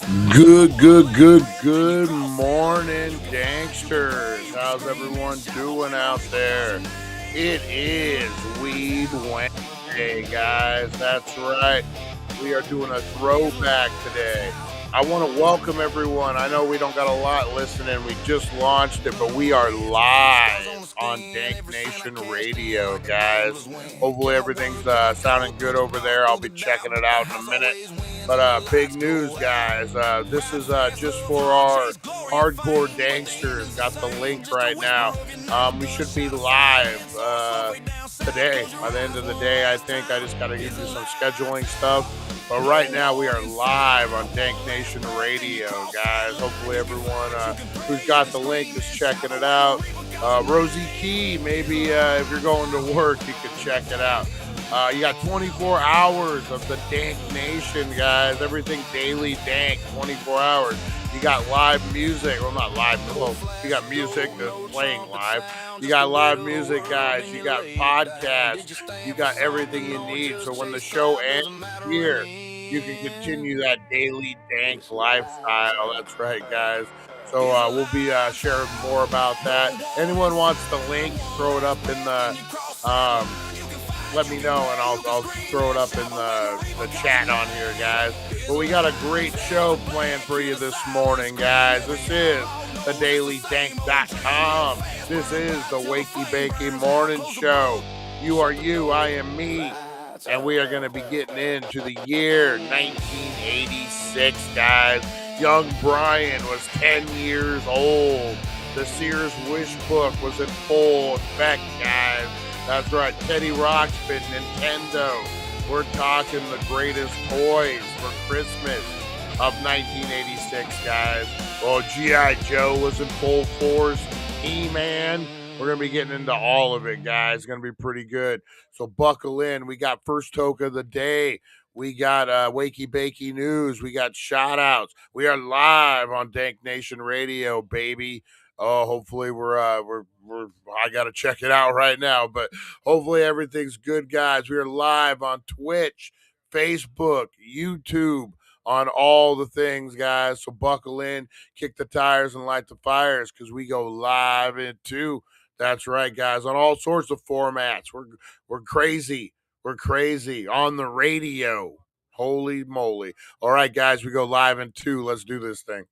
Good morning, gangsters. How's everyone doing out there? It is Weed Wednesday, guys. That's right. We are doing a throwback today. I want to welcome everyone. I know we don't got a lot listening. We just launched it, but we are live on Dank Nation Radio, guys. Hopefully everything's sounding good over there. I'll be checking it out in a minute. But big news, guys. This is just for our hardcore danksters. Got the link right now. We should be live today. By the end of the day, I think. I just got to give you some scheduling stuff. But right now, we are live on Dank Nation Radio, guys. Hopefully everyone who's got the link is checking it out. Rosie Key, maybe if you're going to work, you can check it out. You got 24 hours of the Dank Nation, guys. Everything daily dank, 24 hours. You got live music. Well, not live. Well, you got music playing live. You got live music, guys. You got podcasts. You got everything you need. So when the show ends here, you can continue that daily dank lifestyle. That's right, guys. So we'll be sharing more about that. Anyone wants the link, throw it up in the... let me know, and I'll throw it up in the chat on here, guys. But we got a great show planned for you this morning, guys. This is thedailydank.com. This is the Wakey Bakey Morning Show. You are you, I am me. And we are going to be getting into the year 1986, guys. Young Brian was 10 years old. The Sears Wish Book was in full effect, guys. That's right, Teddy Ruxpin, Nintendo. We're talking the greatest toys for Christmas of 1986, guys. Well, G.I. Joe was in full force. He-Man. We're going to be getting into all of it, guys. It's going to be pretty good. So buckle in. We got first Toke of the day. We got Wakey Bakey News. We got shoutouts. We are live on Dank Nation Radio, baby. Oh, hopefully I got to check it out right now, but hopefully everything's good, guys. We are live on Twitch, Facebook, YouTube, on all the things, guys. So buckle in, kick the tires, and light the fires, because we go live in too. That's right, guys, on all sorts of formats. We're crazy. We're crazy on the radio. Holy moly. All right, guys, we go live in 2. Let's do this thing.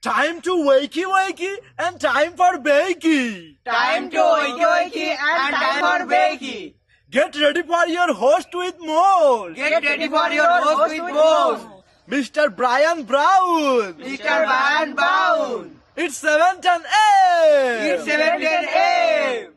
Time to wakey wakey and time for bakey. Time to wakey for Wakey. Get ready for your host with more. Get ready for your host with more. Mr. Brian Brown. Mr. Brian Brown. It's 7:10 a.m. It's 7:10 a.m.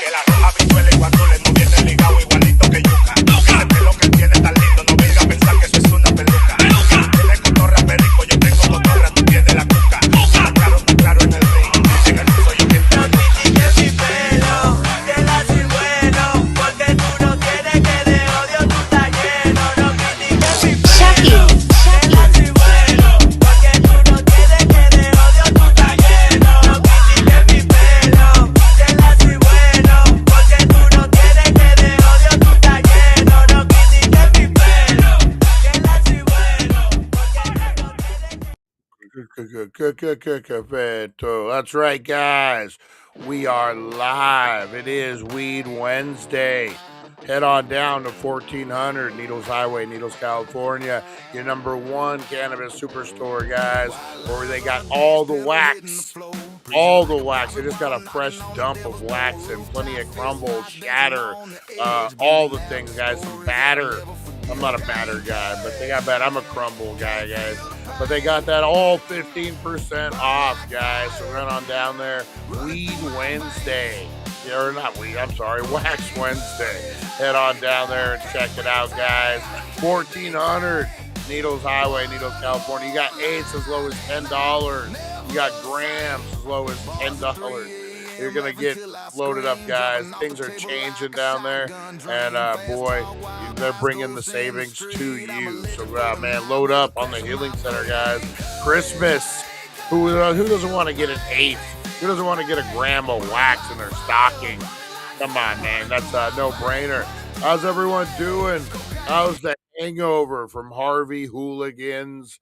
Que la roja pichuela y cuando le moviese ligado igualito que yuca. Ese pelo que tiene tan lindo, no venga a pensar que eso es una peluca. Tiene cotorra perico, yo tengo cotorra, tú tienes la cuca. Está claro en el ring, en el piso yo que te critiques mi pelo, que la soy bueno, porque tú no tienes que de odio tú estás lleno. No critiques mi pelo, que la soy bueno, porque tú no tienes que de odio tú estás lleno. No critiques mi pelo, que la soy bueno, porque tú no tienes que de odio tú estás lleno. No critiques mi pelo, que la soy bueno, porque tú no tienes. That's right, guys. We are live. It is Weed Wednesday. Head on down to 1400 Needles Highway, Needles, California. Your number one cannabis superstore, guys, where they got all the wax. All the wax. They just got a fresh dump of wax and plenty of crumble, shatter, all the things, guys. Some batter. I'm not a batter guy, but they got batter. I'm a crumble guy, guys. But they got that all 15% off, guys. So run on down there. Weed Wednesday. Or not weed, I'm sorry, Wax Wednesday. Head on down there and check it out, guys. 1400 Needles Highway, Needles, California. You got eighths as low as $10. You got grams as low as $10. You're going to get loaded up, guys. Things are changing down there. And, boy, they're bringing the savings to you. So, man, load up on the Healing Center, guys. Christmas. Who doesn't want to get an eighth? Who doesn't want to get a gram of wax in their stocking? Come on, man. That's a no-brainer. How's everyone doing? How's the hangover from Harvey Hooligans?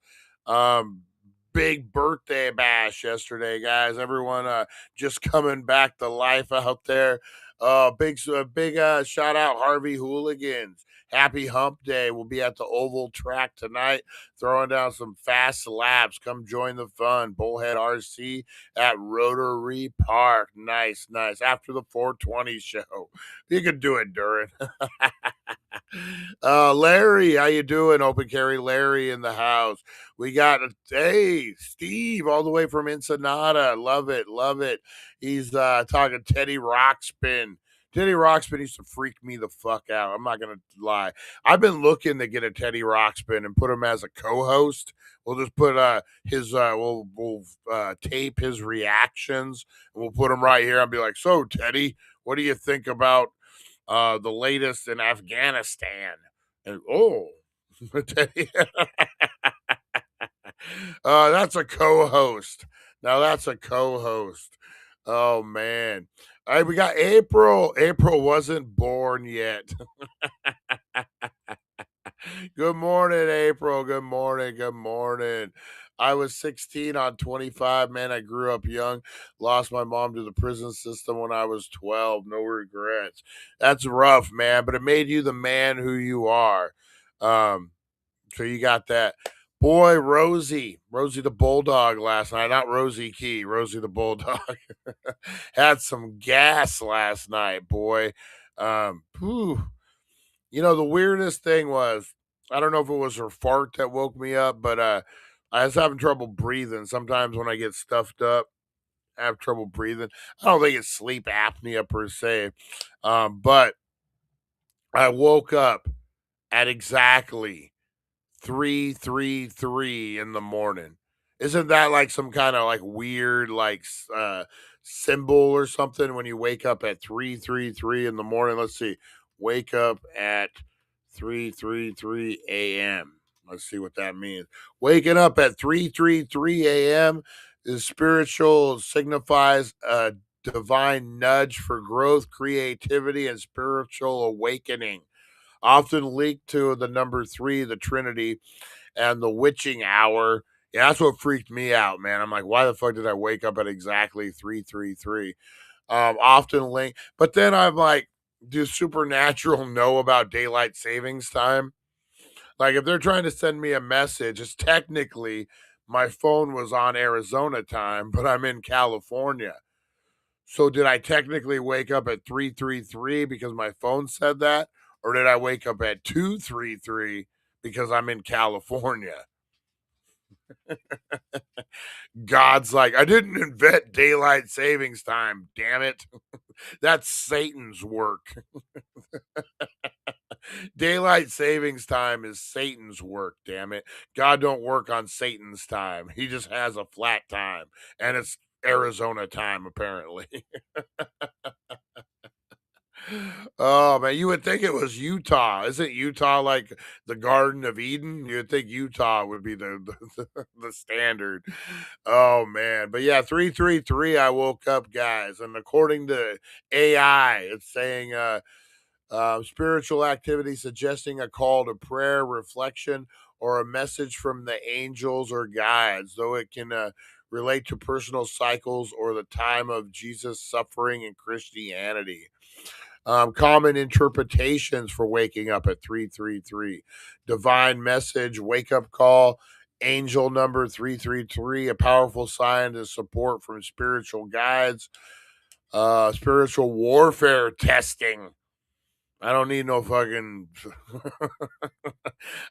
Big birthday bash yesterday, guys. Everyone just coming back to life out there. Big shout out Harvey Hooligans. Happy Hump Day. We'll be at the Oval Track tonight, throwing down some fast laps. Come join the fun. Bullhead RC at Rotary Park. Nice. After the 420 show. You can do it during. Larry, how you doing? Open carry Larry in the house. We got Steve all the way from Ensenada. Love it. He's talking Teddy Ruxpin. Teddy Ruxpin used to freak me the fuck out. I'm not gonna lie. I've been looking to get a Teddy Ruxpin and put him as a co-host. We'll just put his we'll tape his reactions and we'll put him right here. I'll be like, so Teddy, what do you think about the latest in Afghanistan? And Teddy, that's a co-host. Now that's a co-host. Oh man. All right, we got April. April wasn't born yet. Good morning, April. Good morning. I was 16 on 25. Man, I grew up young. Lost my mom to the prison system when I was 12. No regrets. That's rough, man, but it made you the man who you are. So you got that. Boy, Rosie the Bulldog last night. Not Rosie Key, Rosie the Bulldog. Had some gas last night, boy. You know, the weirdest thing was, I don't know if it was her fart that woke me up, but I was having trouble breathing. Sometimes when I get stuffed up, I have trouble breathing. I don't think it's sleep apnea per se. But I woke up at exactly 3:33 in the morning. Isn't that like some kind of like weird like symbol or something when you wake up at 3:33 in the morning? Let's see. Wake up at 3:33 a.m. Let's see what that means. Waking up at 3:33 a.m. is spiritual, signifies a divine nudge for growth, creativity, and spiritual awakening. Often linked to the number 3, the Trinity, and the witching hour. Yeah, that's what freaked me out, man. I'm like, why the fuck did I wake up at exactly 3:33? Often linked, but then I'm like, do Supernatural know about daylight savings time? Like, if they're trying to send me a message, it's technically my phone was on Arizona time, but I'm in California. So did I technically wake up at 333 because my phone said that? Or did I wake up at 233 because I'm in California? God's like, I didn't invent daylight savings time, damn it. That's Satan's work. Daylight savings time is Satan's work, damn it. God don't work on Satan's time. He just has a flat time. And it's Arizona time, apparently. Oh man, you would think it was Utah. Isn't Utah like the Garden of Eden? You would think Utah would be the standard. Oh man, but yeah, 333. I woke up, guys, and according to AI, it's saying spiritual activity suggesting a call to prayer, reflection, or a message from the angels or guides, though it can relate to personal cycles or the time of Jesus' suffering in Christianity. Common interpretations for waking up at 333. Divine message, wake up call, angel number 333, a powerful sign to support from spiritual guides, spiritual warfare testing. I don't need no fucking.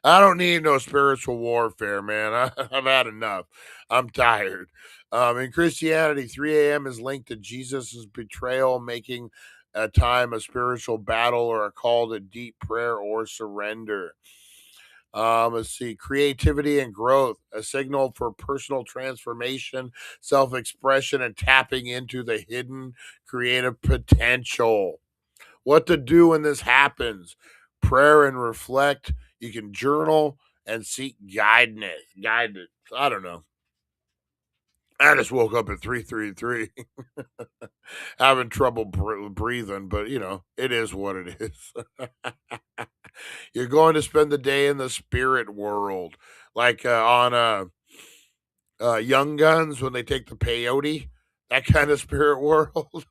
I don't need no spiritual warfare, man. I've had enough. I'm tired. In Christianity, 3 a.m. is linked to Jesus' betrayal, making a time of spiritual battle or a call to deep prayer or surrender. Let's see, creativity and growth, a signal for personal transformation, self expression, and tapping into the hidden creative potential. What to do when this happens? Prayer and reflect. You can journal and seek guidance. Guidance. I don't know. I just woke up at 333, having trouble breathing, but it is what it is. You're going to spend the day in the spirit world, like on Young Guns when they take the peyote, that kind of spirit world.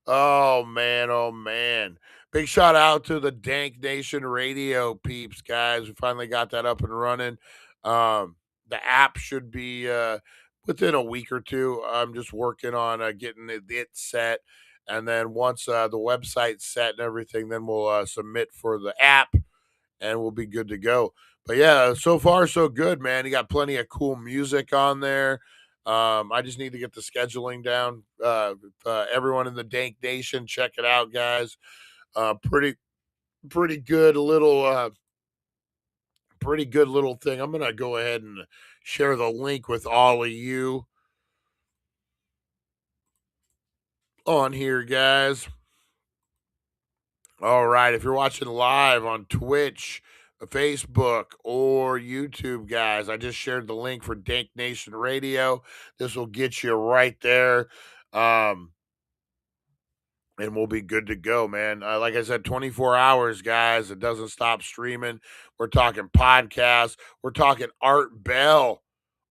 Oh man, oh man. Big shout out to the Dank Nation Radio peeps, guys. We finally got that up and running. The app should be within a week or two. I'm just working on getting it set. And then once the website's set and everything, then we'll submit for the app and we'll be good to go. But yeah, so far so good, man. You got plenty of cool music on there. I just need to get the scheduling down. Everyone in the Dank Nation, check it out, guys. Pretty good little thing. I'm gonna go ahead and share the link with all of you on here, guys. All right, if you're watching live on Twitch, Facebook, or YouTube, guys, I just shared the link for Dank Nation Radio. This will get you right there. And we'll be good to go, man. Like I said, 24 hours, guys. It doesn't stop streaming. We're talking podcasts. We're talking Art Bell.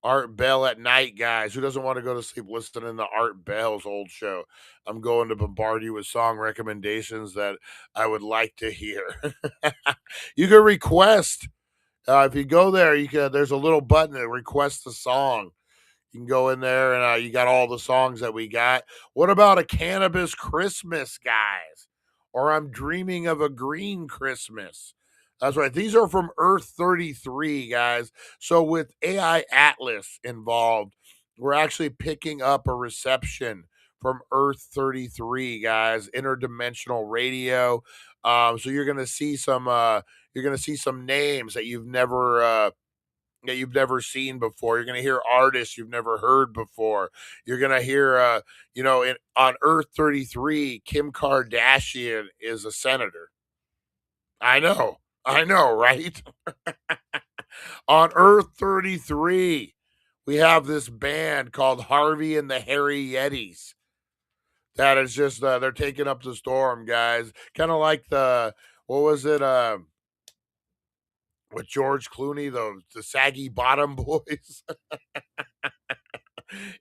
Art Bell at night, guys. Who doesn't want to go to sleep listening to Art Bell's old show? I'm going to bombard you with song recommendations that I would like to hear. You can request. If you go there, there's a little button that requests a song. You can go in there and you got all the songs that we got. What about a cannabis Christmas, guys? Or I'm dreaming of a green Christmas. That's right. These are from Earth 33, guys. So with AI Atlas involved, we're actually picking up a reception from Earth 33, guys. Interdimensional radio. So you're gonna see some names that you've never seen before. You're going to hear artists you've never heard before. You're going to hear, on Earth 33, Kim Kardashian is a senator. I know, right? On Earth 33, we have this band called Harvey and the Hairy Yetis. That is just, they're taking up the storm, guys. Kind of like what was it? With George Clooney, the Saggy Bottom Boys.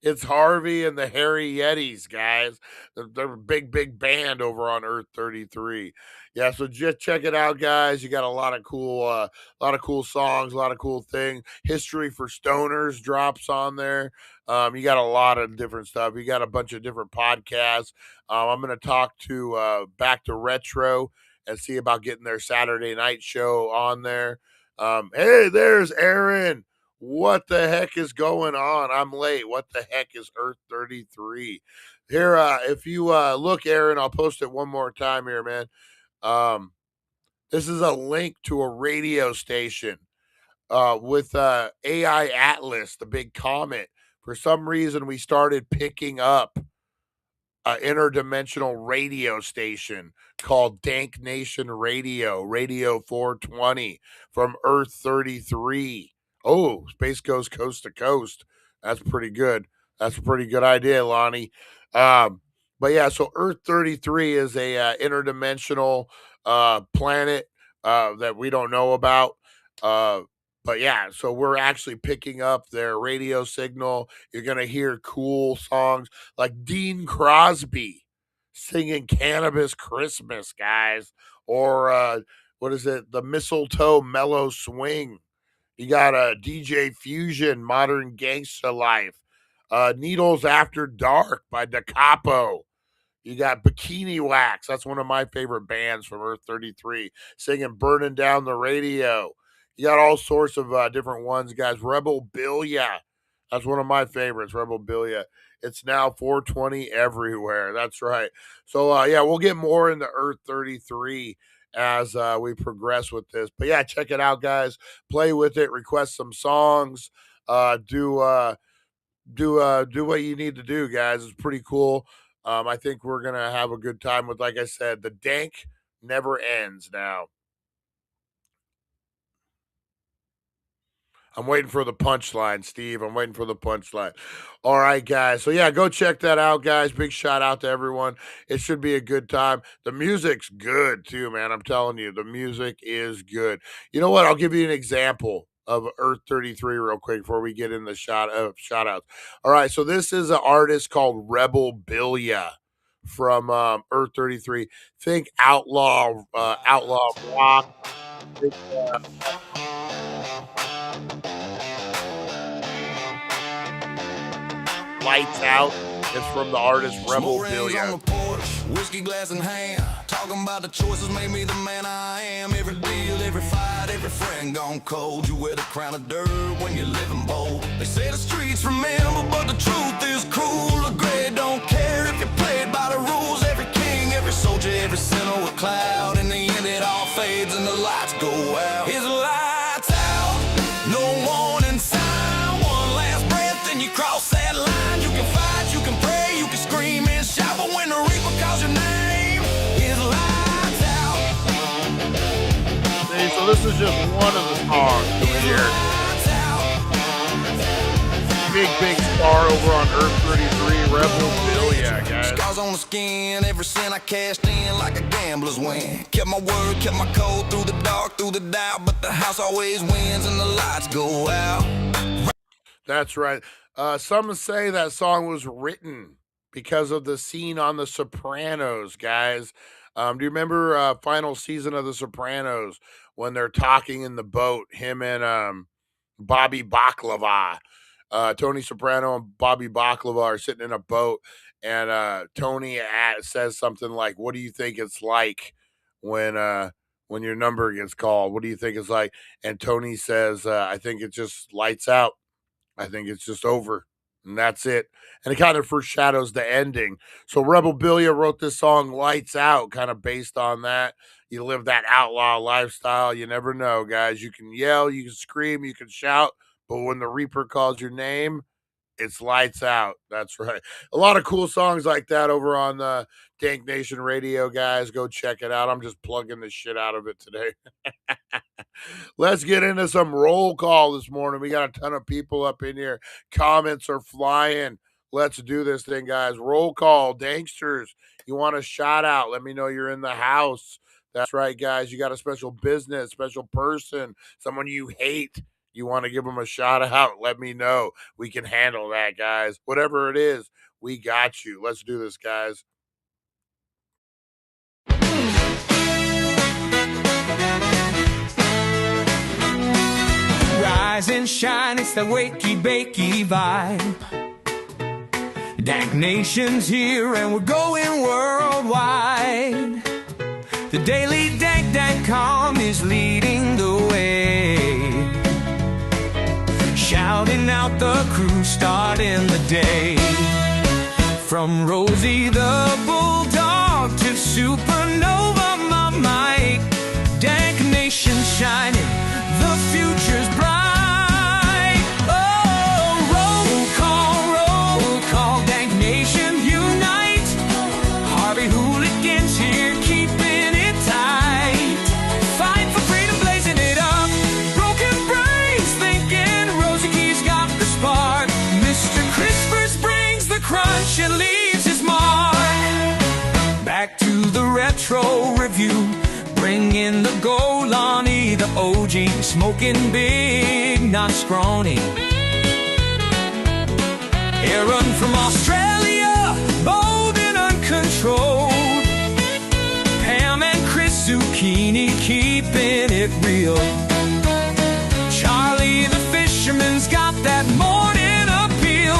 It's Harvey and the Hairy Yetis, guys. They're a big band over on Earth 33. Yeah, so just check it out, guys. You got a lot of cool songs, a lot of cool things. History for Stoners drops on there. You got a lot of different stuff. You got a bunch of different podcasts. I'm going to talk to Back to Retro and see about getting their Saturday night show on there. Hey, there's Aaron. What the heck is going on? I'm late. What the heck is Earth 33? Here, if you look, Aaron, I'll post it one more time here, man. This is a link to a radio station with AI Atlas, the big comet. For some reason, we started picking up an interdimensional radio station called Dank Nation Radio, Radio 420 from Earth 33. Oh, space goes coast to coast. That's pretty good. That's a pretty good idea, Lonnie. But yeah, so Earth 33 is a interdimensional planet that we don't know about. But yeah, so we're actually picking up their radio signal. You're gonna hear cool songs like Dean Crosby singing Cannabis Christmas, guys. Or what is it? The Mistletoe Mellow Swing. You got a DJ Fusion, Modern Gangsta Life. Needles After Dark by Da Capo. You got Bikini Wax. That's one of my favorite bands from Earth 33, singing Burning Down the Radio. You got all sorts of different ones, guys. Rebel Billia. That's one of my favorites, Rebel Billia. It's now 420 everywhere. That's right. So, yeah, we'll get more into Earth 33 as we progress with this. But, yeah, check it out, guys. Play with it. Request some songs. Do what you need to do, guys. It's pretty cool. I think we're gonna have a good time with, like I said, the dank never ends now. I'm waiting for the punchline, Steve. I'm waiting for the punchline. All right, guys. So yeah, go check that out, guys. Big shout out to everyone. It should be a good time. The music's good too, man. I'm telling you, the music is good. You know what? I'll give you an example of Earth 33 real quick before we get in the shout outs. All right, so this is an artist called Rebel Billia from Earth 33. Think outlaw rock. Think, Lights Out. It's from the artist Rebel Billia. Whiskey glass in hand, talking about the choices made me the man I am. Every deal, every fight, every friend gone cold. You wear the crown of dirt when you're living bold. They say the streets remember, but the truth is cruel. The gray don't care if you're played by the rules. Every king, every soldier, every sinner with cloud. In the end, it all fades and the lights go out. His lights out, no warning sign. One last breath and you cross that line. You can fight, you can pray, you can scream and shout, but when the reaper calls your name, his lights out. See, so this is just one of the songs over here. Big star over on Earth 33, Rebel Billia, guys. Scars on the skin, every cent I cashed in like a gambler's win. Kept my word, kept my code through the dark, through the doubt, but the house always wins and the lights go out. That's right. Some say that song was written because of the scene on The Sopranos, guys. Do you remember final season of The Sopranos when they're talking in the boat, him and Bobby Baklava? Tony Soprano and Bobby Baklava are sitting in a boat, and Tony says something like, "What do you think it's like when your number gets called? What do you think it's like?" And Tony says, "I think it just lights out. I think it's just over, and that's it." And it kind of foreshadows the ending. So Rebel Billia wrote this song "Lights Out," kind of based on that. You live that outlaw lifestyle. You never know, guys. You can yell, you can scream, you can shout, but when the Reaper calls your name, it's lights out. That's right. A lot of cool songs like that over on the Dank Nation Radio, guys. Go check it out. I'm just plugging the shit out of it today. Let's get into some roll call this morning. We got a ton of people up in here. Comments are flying. Let's do this thing, guys. Roll call. Danksters, you want a shout out? Let me know you're in the house. That's right, guys. You got a special business, special person, someone you hate. You want to give them a shout out? Let me know. We can handle that, guys. Whatever it is, we got you. Let's do this, guys. Rise and shine, it's the wakey bakey vibe. Dank Nation's here and we're going worldwide. The daily dank.com is leading the way, shouting out the crew starting the day. From Rosie the Bulldog to Supernova, my Mike. Dank Nation shining, the future's bright. Oh, roll call, Dank Nation unite. Harvey Hooligans here keeping it tight. Fight for freedom, blazing it up. Broken brains thinking Rosie Key's got the spark. Mr. Crispers brings the crunch and leaves his mark. Back to the retro review. Bring in the Golani, the OG, smoking big, not scrawny. Aaron from Australia, bold and uncontrolled. Pam and Chris Zucchini, keeping it real. Charlie the fisherman's got that morning appeal.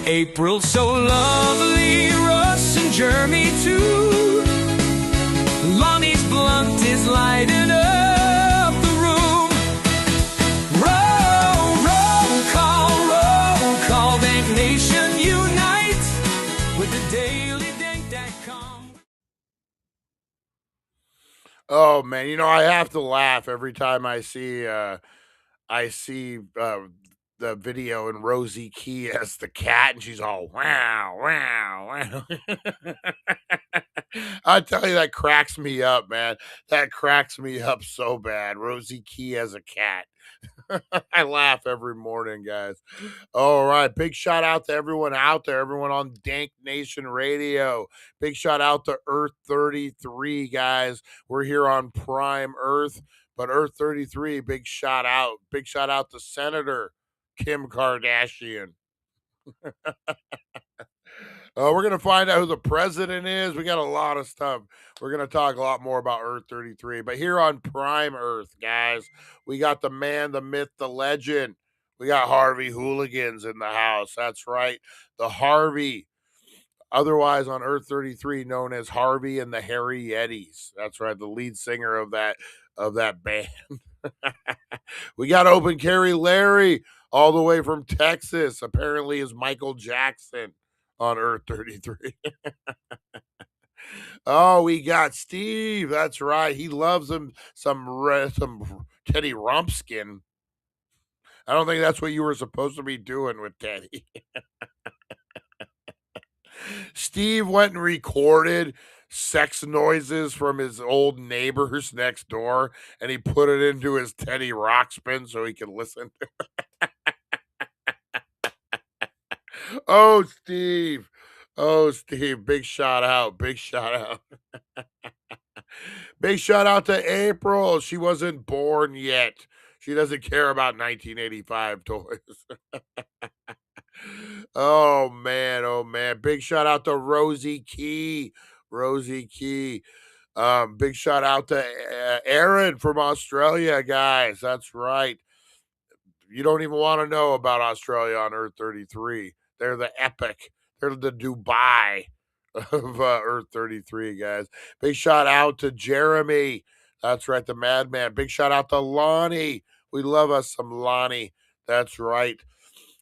April so lovely, Russ and Jeremy too. Lonnie's blunt is lighting up the room. Roll call, Dank Nation unite with the daily dank.com. Oh man, you know, I have to laugh every time I see the video and Rosie Key as the cat, and she's all wow, wow, wow. I tell you, that cracks me up, man. That cracks me up so bad. Rosie Key as a cat. I laugh every morning, guys. All right. Big shout out to everyone out there, everyone on Dank Nation Radio. Big shout out to Earth 33, guys. We're here on Prime Earth, but Earth 33, big shout out. Big shout out to Senator Kim Kardashian. We're going to find out who the president is. We got a lot of stuff. We're going to talk a lot more about Earth 33. But here on Prime Earth, guys, we got the man, the myth, the legend. We got Harvey Hooligans in the house. That's right. The Harvey, otherwise on Earth 33, known as Harvey and the Hairy Yetis. That's right. The lead singer of that band. We got Open Carry Larry all the way from Texas. Apparently is Michael Jackson on Earth 33. Oh, we got Steve. That's right. He loves some Teddy Ruxpin. I don't think that's what you were supposed to be doing with Teddy. Steve went and recorded sex noises from his old neighbors next door, and he put it into his Teddy Ruxpin so he could listen to it. Oh, Steve. Oh, Steve. Big shout out. Big shout out. Big shout out to April. She wasn't born yet. She doesn't care about 1985 toys. Oh, man. Oh, man. Big shout out to Rosie Key. Rosie Key. Big shout out to Aaron from Australia, guys. That's right. You don't even want to know about Australia on Earth 33. They're the epic. They're the Dubai of Earth 33, guys. Big shout out to Jeremy. That's right, the madman. Big shout out to Lonnie. We love us some Lonnie. That's right.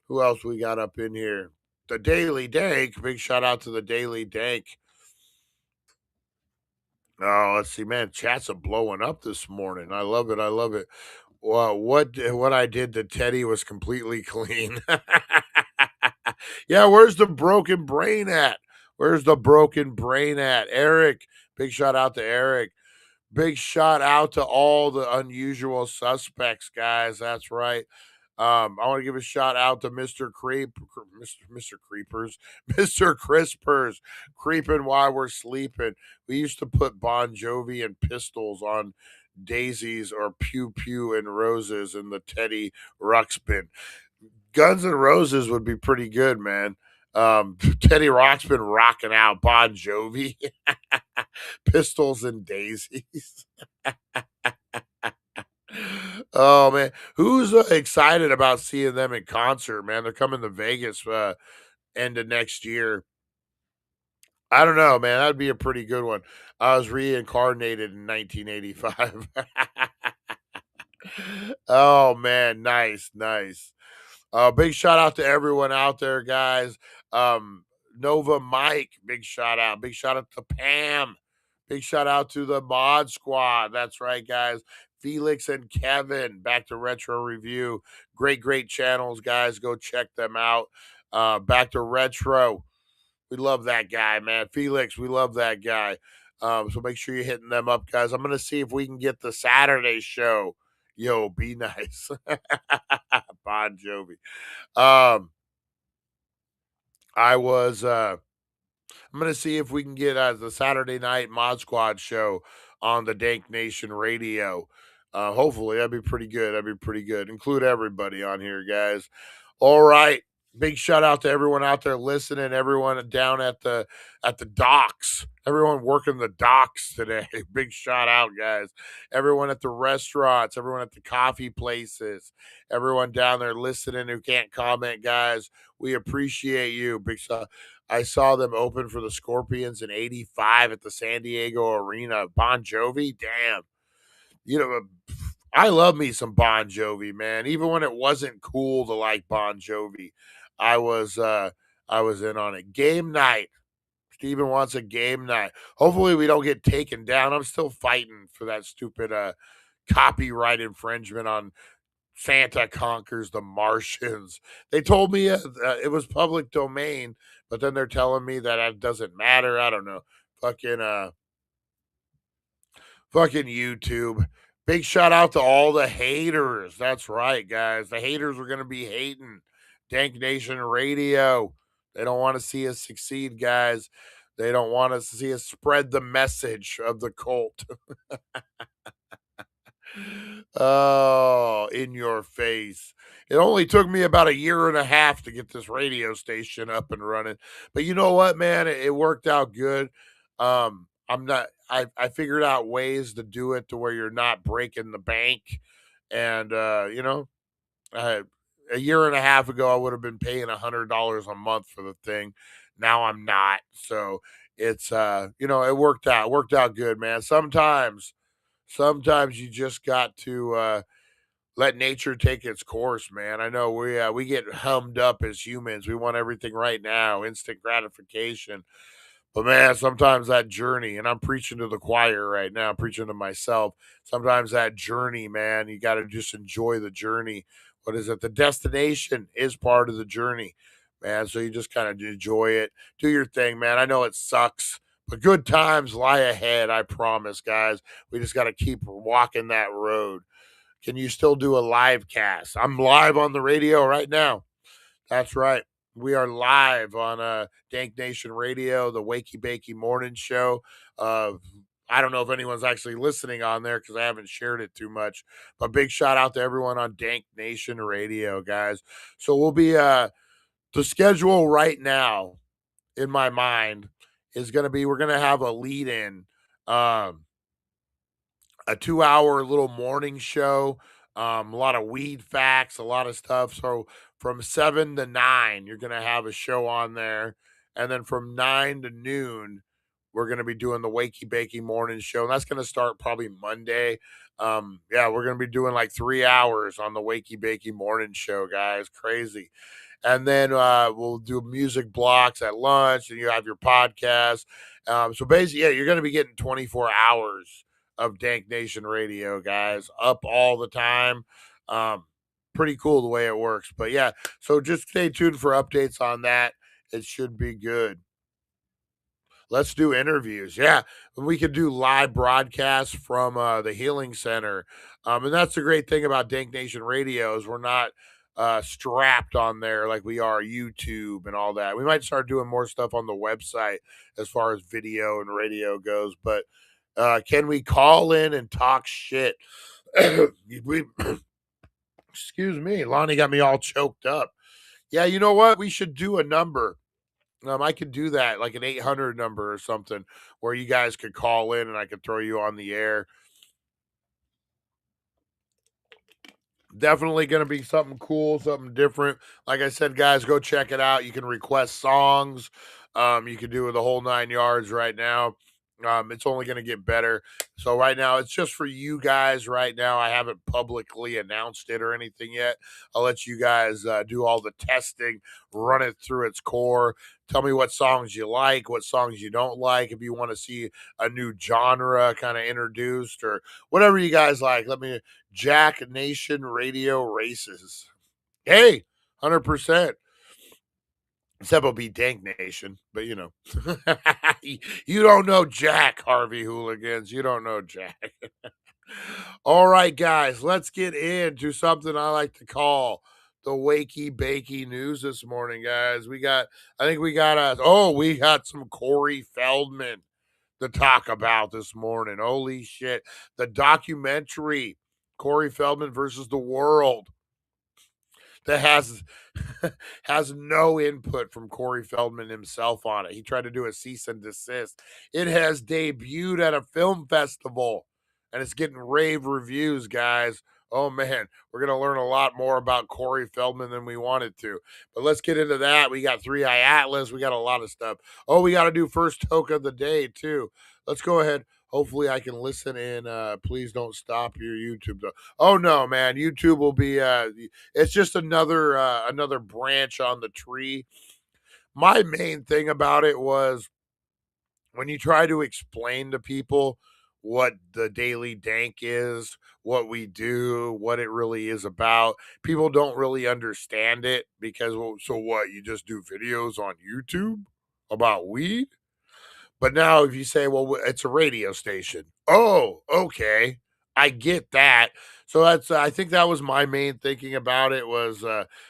Who else we got up in here? The Daily Dank. Big shout out to the Daily Dank. Oh, let's see, man. Chats are blowing up this morning. I love it. I love it. Well, what I did to Teddy was completely clean. Yeah, where's the broken brain at? Where's the broken brain at? Eric, big shout out to Eric. Big shout out to all the unusual suspects, guys. That's right. I want to give a shout out to Mr. Mr. Creepers, Mr. Crispers, creeping while we're sleeping. We used to put Bon Jovi and Pistols on Daisies or Pew Pew and Roses in the Teddy Ruxpin. Guns N' Roses would be pretty good, man. Teddy Ruxpin rocking out Bon Jovi, Pistols and Daisies. Oh man, who's excited about seeing them in concert, man? They're coming to Vegas end of next year. I don't know, man. That'd be a pretty good one. I was reincarnated in 1985. Oh man, nice, nice. Big shout out to everyone out there, guys. Nova Mike, big shout out. Big shout out to Pam. Big shout out to the Mod Squad. That's right, guys. Felix and Kevin, back to Retro Review. Great, great channels, guys. Go check them out. Back to Retro. We love that guy, man. Felix, we love that guy. So make sure you're hitting them up, guys. I'm going to see if we can get the Saturday show. Yo, be nice. Bon Jovi. I'm going to see if we can get the Saturday night Mod Squad show on the Dank Nation radio. Hopefully, that'd be pretty good. That'd be pretty good. Include everybody on here, guys. All right. Big shout out to everyone out there listening, everyone down at the docks, everyone working the docks today. Big shout out, guys. Everyone at the restaurants, everyone at the coffee places, everyone down there listening who can't comment, guys. We appreciate you. Big shout. I saw them open for the Scorpions in '85 at the San Diego Arena. Bon Jovi, damn. You know, I love me some Bon Jovi, man. Even when it wasn't cool to like Bon Jovi, I was in on it. Game night. Steven wants a game night. Hopefully we don't get taken down. I'm still fighting for that stupid copyright infringement on Santa Conquers the Martians. They told me it was public domain, but then they're telling me that it doesn't matter. I don't know. Fucking YouTube. Big shout out to all the haters. That's right, guys. The haters are going to be hating Dank Nation Radio. They don't want to see us succeed, guys. They don't want us to see us spread the message of the cult. Oh, in your face. It only took me about a year and a half to get this radio station up and running. But you know what, man? It worked out good. I figured out ways to do it to where you're not breaking the bank. And a year and a half ago I would have been paying $100 a month for the thing. Now I'm not. So it's it worked out. It worked out good, man. Sometimes you just got to let nature take its course, man. I know we get hummed up as humans. We want everything right now, instant gratification. But man, sometimes that journey, and I'm preaching to the choir right now, I'm preaching to myself. Sometimes that journey, man, you got to just enjoy the journey. What is it? The destination is part of the journey, man. So you just kind of enjoy it. Do your thing, man. I know it sucks, but good times lie ahead. I promise, guys. We just got to keep walking that road. Can you still do a live cast? I'm live on the radio right now. That's right. We are live on Dank Nation Radio, the Wakey Bakey Morning Show. I don't know if anyone's actually listening on there because I haven't shared it too much. But big shout out to everyone on Dank Nation Radio, guys. So we'll be the schedule right now in my mind is going to be we're going to have a lead in. A 2-hour little morning show, a lot of weed facts, a lot of stuff. So from 7 to 9, you're going to have a show on there. And then from 9 to noon, we're going to be doing the Wakey Bakey Morning Show. And that's going to start probably Monday. We're going to be doing like 3 hours on the Wakey Bakey Morning Show, guys. Crazy. And then we'll do music blocks at lunch, and you have your podcast. So basically, you're going to be getting 24 hours of Dank Nation Radio, guys, up all the time. Pretty cool the way it works. But yeah, so just stay tuned for updates on that. It should be good. Let's do interviews. Yeah, we could do live broadcasts from the Healing Center. And that's the great thing about Dank Nation Radio is we're not strapped on there like we are YouTube and all that. We might start doing more stuff on the website as far as video and radio goes, but Can we call in and talk shit? we, excuse me, Lonnie got me all choked up. Yeah, you know what? We should do a number. I could do that, like an 800 number or something, where you guys could call in and I could throw you on the air. Definitely going to be something cool, something different. Like I said, guys, go check it out. You can request songs. You can do the whole 9 yards right now. It's only going to get better. So right now, it's just for you guys right now. I haven't publicly announced it or anything yet. I'll let you guys do all the testing, run it through its core. Tell me what songs you like, what songs you don't like. If you want to see a new genre kind of introduced or whatever you guys like, let me. Jack Nation Radio Races. Hey, 100%. Except it'll be Dank Nation, but you know. You don't know Jack, Harvey Hooligans. You don't know Jack. All right, guys, let's get into something I like to call the Wakey Bakey news this morning, guys. We got some Corey Feldman to talk about this morning. Holy shit. The documentary, Corey Feldman versus the World, that has no input from Corey Feldman himself on it. He tried to do a cease and desist. It has debuted at a film festival, and it's getting rave reviews, guys. Oh, man, we're going to learn a lot more about Corey Feldman than we wanted to. But let's get into that. We got 3i Atlas. We got a lot of stuff. Oh, we got to do first Toke of the day, too. Let's go ahead. Hopefully I can listen in. Please don't stop your YouTube, though. Oh, no, man. YouTube will be it's just another branch on the tree. My main thing about it was when you try to explain to people what the Daily Dank is, what we do, what it really is about, people don't really understand it because, well, so what? You just do videos on YouTube about weed? But now if you say, well, it's a radio station. Oh, okay. I get that. So that's I think that was my main thinking about it was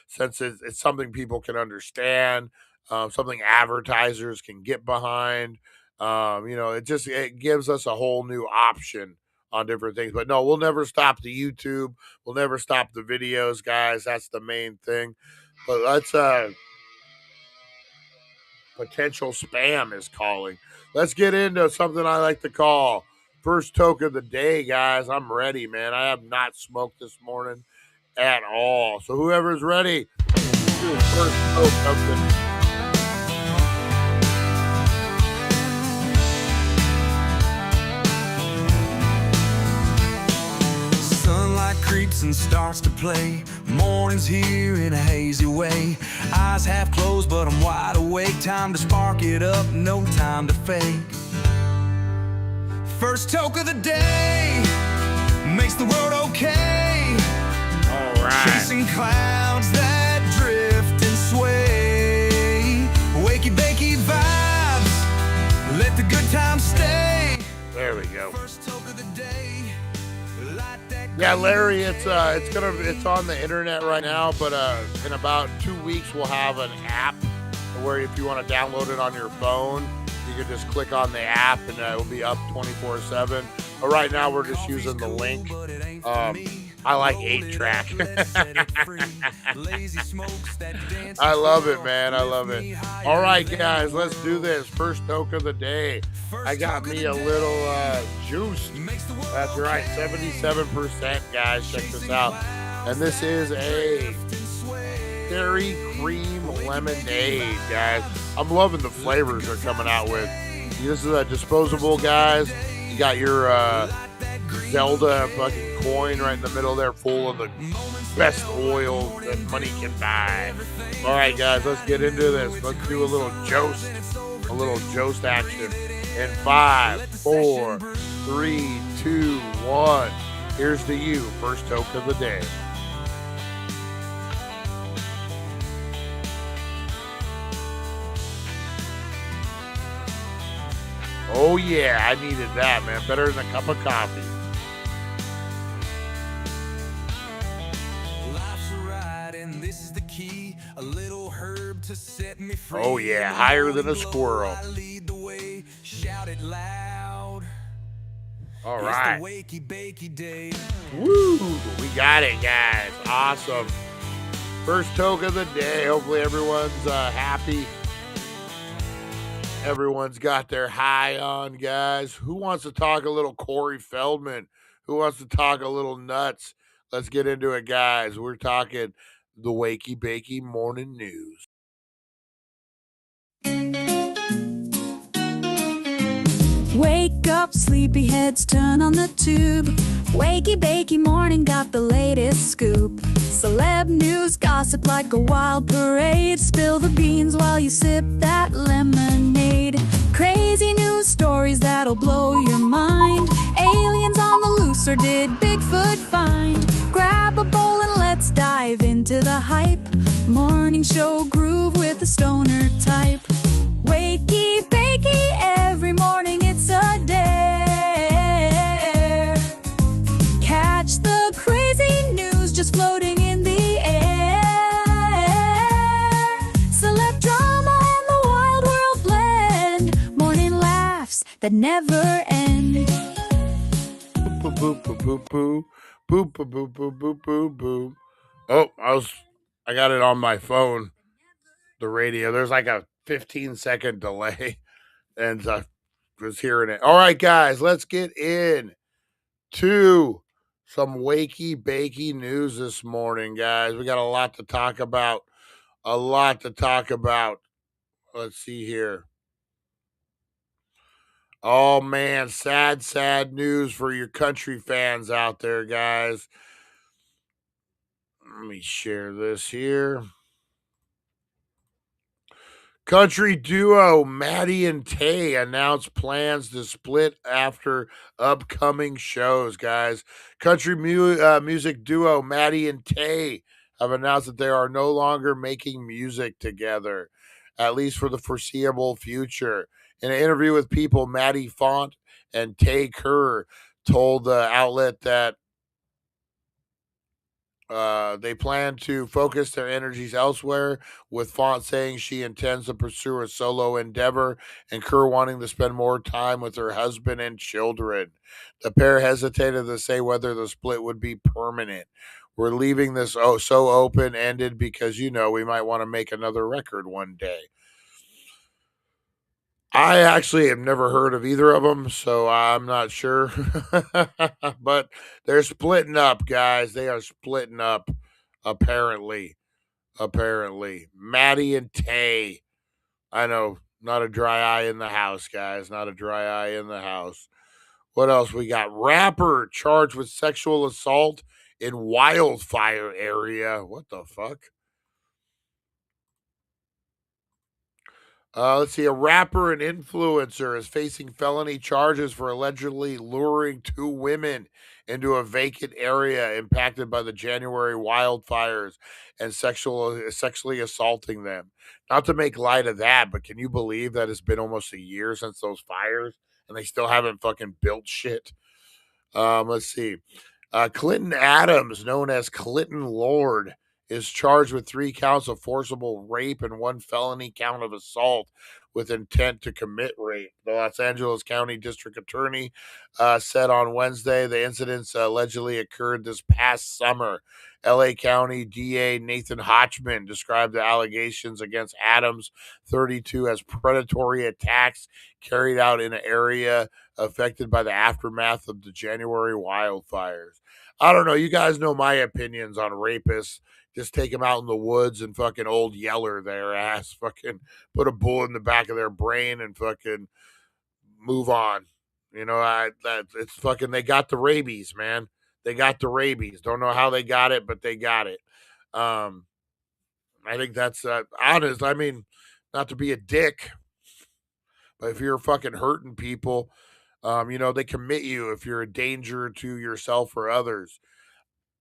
since it's something people can understand, something advertisers can get behind. It gives us a whole new option on different things. But no, we'll never stop the YouTube. We'll never stop the videos, guys. That's the main thing. But let's potential spam is calling. Let's get into something I like to call first Toke of the day, guys. I'm ready, man. I have not smoked this morning at all. So whoever's ready, do first Toke of the day. Sunlight creeps and starts to play. Morning's here in a hazy way. Eyes half closed, but I'm wide awake. Time to spark it up, no time to fake. First Toke of the day makes the world okay. All right. Chasing clouds that drift and sway. Wakey bakey vibes, let the good times stay. There we go. First Toke of the day. Yeah, Larry, it's on the internet right now, but in about 2 weeks we'll have an app where if you want to download it on your phone, you can just click on the app and it will be up 24/7. But right now we're just using the link. I like 8-track. I love it, man. I love it. All right, guys, let's do this. First Toke of the day. I got me a little juice. That's right, 77%, guys. Check this out. And this is a cherry cream lemonade, guys. I'm loving the flavors they're coming out with. This is a disposable, guys. You got your Zelda fucking coin right in the middle there, full of the best oil that money can buy. All right, guys, let's get into this. Let's do a little joust action. In 5, 4, 3, 2, 1. Here's to you, first Toke of the day. Oh yeah, I needed that, man. Better than a cup of coffee. Oh yeah, higher than a squirrel. Shout it loud. All It's right. the Wakey Bakey Day. Woo! We got it, guys. Awesome. First toke of the day. Hopefully everyone's happy. Everyone's got their high on, guys. Who wants to talk a little Corey Feldman? Who wants to talk a little nuts? Let's get into it, guys. We're talking the Wakey Bakey Morning News. Wake up, sleepyheads, turn on the tube. Wakey bakey morning got the latest scoop. Celeb news, gossip like a wild parade. Spill the beans while you sip that lemonade. Crazy news stories that'll blow your mind. Aliens on the loose, or did Bigfoot find? Grab a bowl and let's dive into the hype. Morning show groove with the stoner type. Wakey bakey, every morning it's a dare. Catch the crazy news just floating in the air. Celeb drama and the wild world blend. Morning laughs that never end. Boop, boop, boop, boop, boop. Boop, boop, boop, boop, boop, boop, boop. Oh, I got it on my phone, the radio. There's like a 15-second delay, and I was hearing it. All right, guys, let's get in to some wakey bakey news this morning, guys. We got a lot to talk about. Let's see here. Oh man, sad news for your country fans out there, guys. Let me share this here. Country duo Maddie and Tay announced plans to split after upcoming shows, guys. Country music duo Maddie and Tay have announced that they are no longer making music together, at least for the foreseeable future. In an interview with People, Maddie Font and Tay Kerr told the outlet that they plan to focus their energies elsewhere, with Font saying she intends to pursue a solo endeavor and Kerr wanting to spend more time with her husband and children. The pair hesitated to say whether the split would be permanent. We're leaving this so open-ended because, we might want to make another record one day. I actually have never heard of either of them, so I'm not sure. But they're splitting up, guys. They are splitting up, apparently. Maddie and Tay. I know, not a dry eye in the house, guys. Not a dry eye in the house. What else we got? Rapper charged with sexual assault in wildfire area. What the fuck? Let's see. A rapper and influencer is facing felony charges for allegedly luring two women into a vacant area impacted by the January wildfires and sexually assaulting them. Not to make light of that, but can you believe that it's been almost a year since those fires and they still haven't fucking built shit? Let's see. Clinton Adams, known as Clinton Lord, is charged with 3 counts of forcible rape and 1 felony count of assault with intent to commit rape. The Los Angeles County District Attorney said on Wednesday the incidents allegedly occurred this past summer. LA County DA Nathan Hotchman described the allegations against Adams, 32, as predatory attacks carried out in an area affected by the aftermath of the January wildfires. I don't know. You guys know my opinions on rapists. Just take them out in the woods and fucking old yeller their ass. Fucking put a bullet in the back of their brain and fucking move on. It's fucking, they got the rabies, man. They got the rabies. Don't know how they got it, but they got it. I think that's honest. I mean, not to be a dick, but if you're fucking hurting people, they commit you if you're a danger to yourself or others.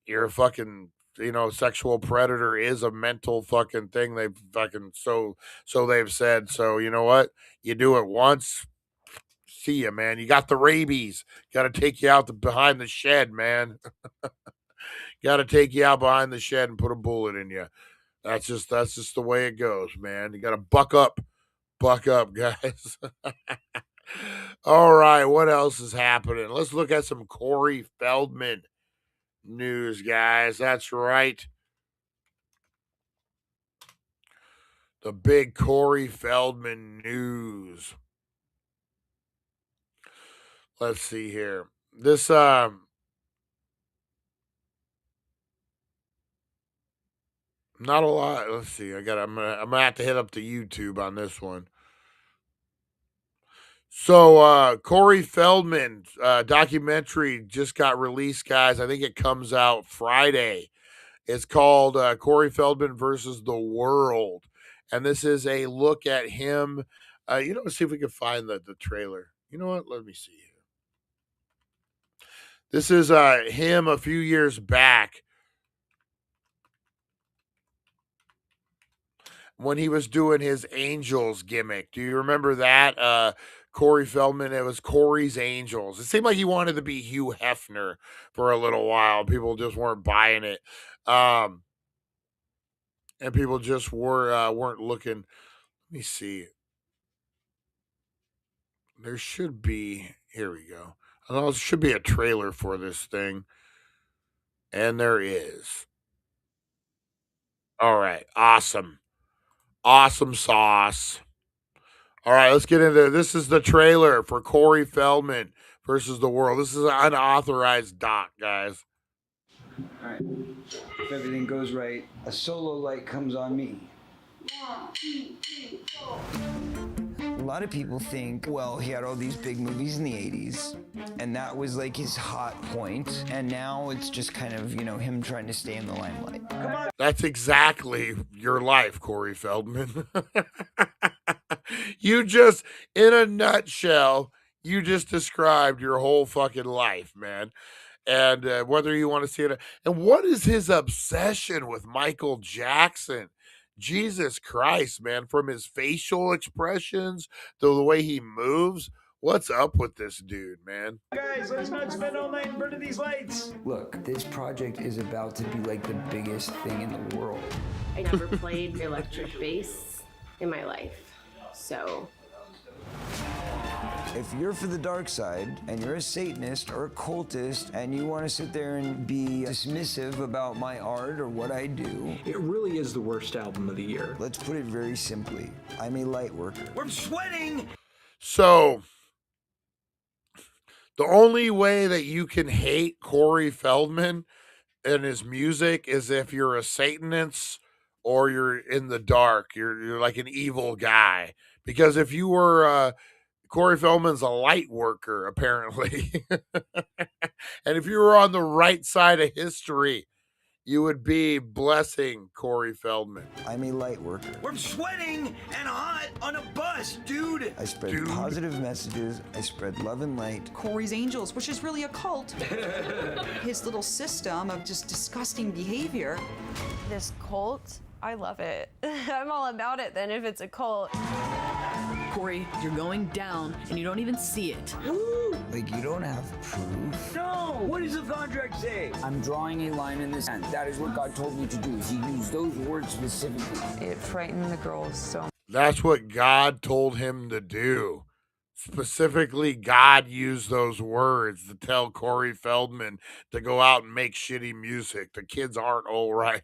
You're a fucking, sexual predator is a mental fucking thing. They've fucking, so they've said. So you know what? You do it once, see ya, man. You got the rabies. Got to take you out behind the shed, man. Got to take you out behind the shed and put a bullet in you. That's just the way it goes, man. You got to buck up, guys. All right, what else is happening? Let's look at some Corey Feldman news, guys. That's right. The big Corey Feldman news. Let's see here. This not a lot. Let's see. I'm gonna have to hit up the YouTube on this one. So Corey Feldman documentary just got released, guys. I think it comes out Friday. It's called Corey Feldman versus the World. And this is a look at him. See if we can find the trailer. You know what? Let me see here. This is him a few years back when he was doing his Angels gimmick. Do you remember that? Corey Feldman, it was Corey's Angels. It seemed like he wanted to be Hugh Hefner for a little while. People just weren't buying it. And people just weren't looking. Let me see. There should be, here we go. There should be a trailer for this thing. And there is. All right. Awesome. Awesome sauce. All right, let's get into it. This is the trailer for Corey Feldman versus the World. This is an unauthorized doc, guys. All right. If everything goes right, a solo light comes on me. 1, 2, 3, 4. A lot of people think, well, he had all these big movies in the 80s, and that was like his hot point, and now it's just kind of, him trying to stay in the limelight. Come on. That's exactly your life, Corey Feldman. You just, in a nutshell, you just described your whole fucking life, man. And whether you want to see it, and what is his obsession with Michael Jackson? Jesus Christ, man, from his facial expressions to the way he moves. What's up with this dude, man? Guys, let's not spend all night in front of these lights. Look, this project is about to be like the biggest thing in the world. I never played electric bass in my life, so. If you're for the dark side and you're a Satanist or a cultist and you want to sit there and be dismissive about my art or what I do, it really is the worst album of the year. Let's put it very simply. I'm a light worker. We're sweating! So, the only way that you can hate Corey Feldman and his music is if you're a Satanist or you're in the dark. You're like an evil guy. Because if you were Corey Feldman's a light worker, apparently. And if you were on the right side of history, you would be blessing Corey Feldman. I'm a light worker. We're sweating and hot on a bus, dude. I spread positive messages. I spread love and light. Corey's Angels, which is really a cult. His little system of just disgusting behavior. This cult, I love it. I'm all about it then if it's a cult. Corey, you're going down and you don't even see it. Like, you don't have proof? No! What does the contract say? I'm drawing a line in the sand. That is what God told me to do. He used those words specifically. It frightened the girls so much. That's what God told him to do. Specifically, God used those words to tell Corey Feldman to go out and make shitty music. The kids aren't all right.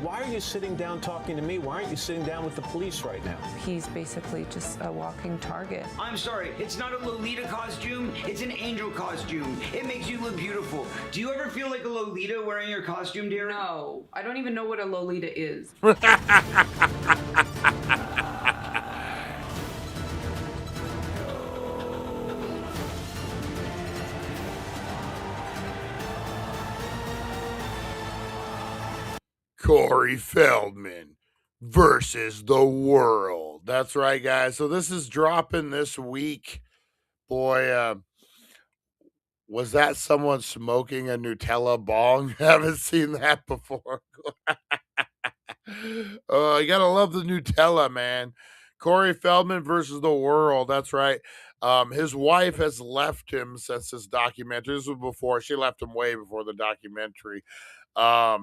Why are you sitting down talking to me? Why aren't you sitting down with the police right now? He's basically just a walking target. I'm sorry, it's not a Lolita costume, it's an angel costume. It makes you look beautiful. Do you ever feel like a Lolita wearing your costume, dear? No, I don't even know what a Lolita is. Corey Feldman versus the World. That's right, guys. So this is dropping this week. Boy, was that someone smoking a Nutella bong? Haven't seen that before. You gotta love the Nutella, man. Corey Feldman versus the World. That's right. His wife has left him since this documentary. This was before. She left him way before the documentary.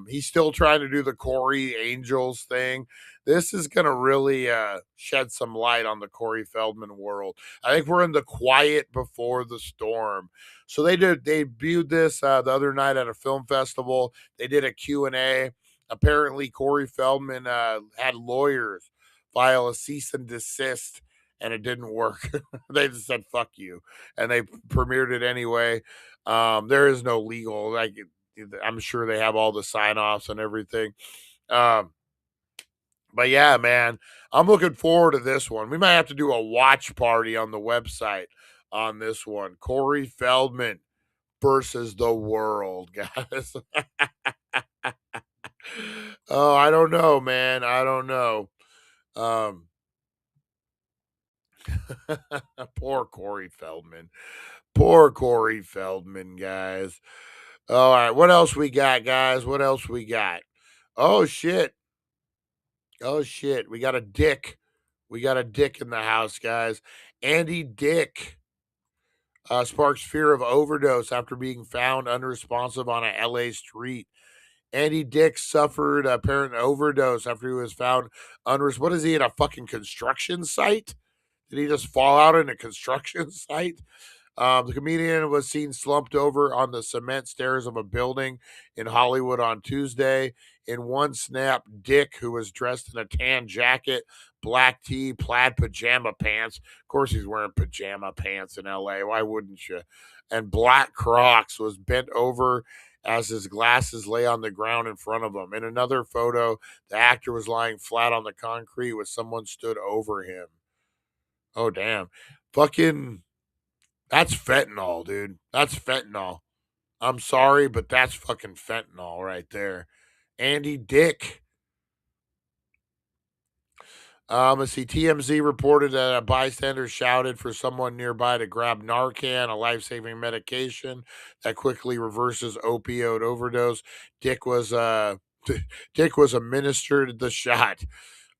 He's still trying to do the Corey Angels thing. This is going to really shed some light on the Corey Feldman world. I think we're in the quiet before the storm. So they debuted this the other night at a film festival. They did a Q&A. Apparently, Corey Feldman had lawyers file a cease and desist, and it didn't work. They just said, fuck you. And they premiered it anyway. There is no legal, I'm sure they have all the sign-offs and everything. But yeah, man, I'm looking forward to this one. We might have to do a watch party on the website on this one. Corey Feldman versus the world, guys. Oh, I don't know, man. I don't know. Poor Corey Feldman. Poor Corey Feldman, guys. All right, what else we got, guys? What else we got? Oh, shit. Oh, shit. We got a dick. We got a dick in the house, guys. Andy Dick sparks fear of overdose after being found unresponsive on a LA street. Andy Dick suffered apparent overdose after he was found unresponsive. What is he, at a fucking construction site? Did he just fall out in a construction site? The comedian was seen slumped over on the cement stairs of a building in Hollywood on Tuesday. In one snap, Dick, who was dressed in a tan jacket, black tee, plaid pajama pants. Of course, he's wearing pajama pants in LA. Why wouldn't you? And black Crocs, was bent over as his glasses lay on the ground in front of him. In another photo, the actor was lying flat on the concrete with someone stood over him. Oh, damn. Fucking, that's fentanyl, dude. That's fentanyl. I'm sorry, but that's fucking fentanyl right there. Andy Dick. Let's see. TMZ reported that a bystander shouted for someone nearby to grab Narcan, a life-saving medication that quickly reverses opioid overdose. Dick was administered the shot.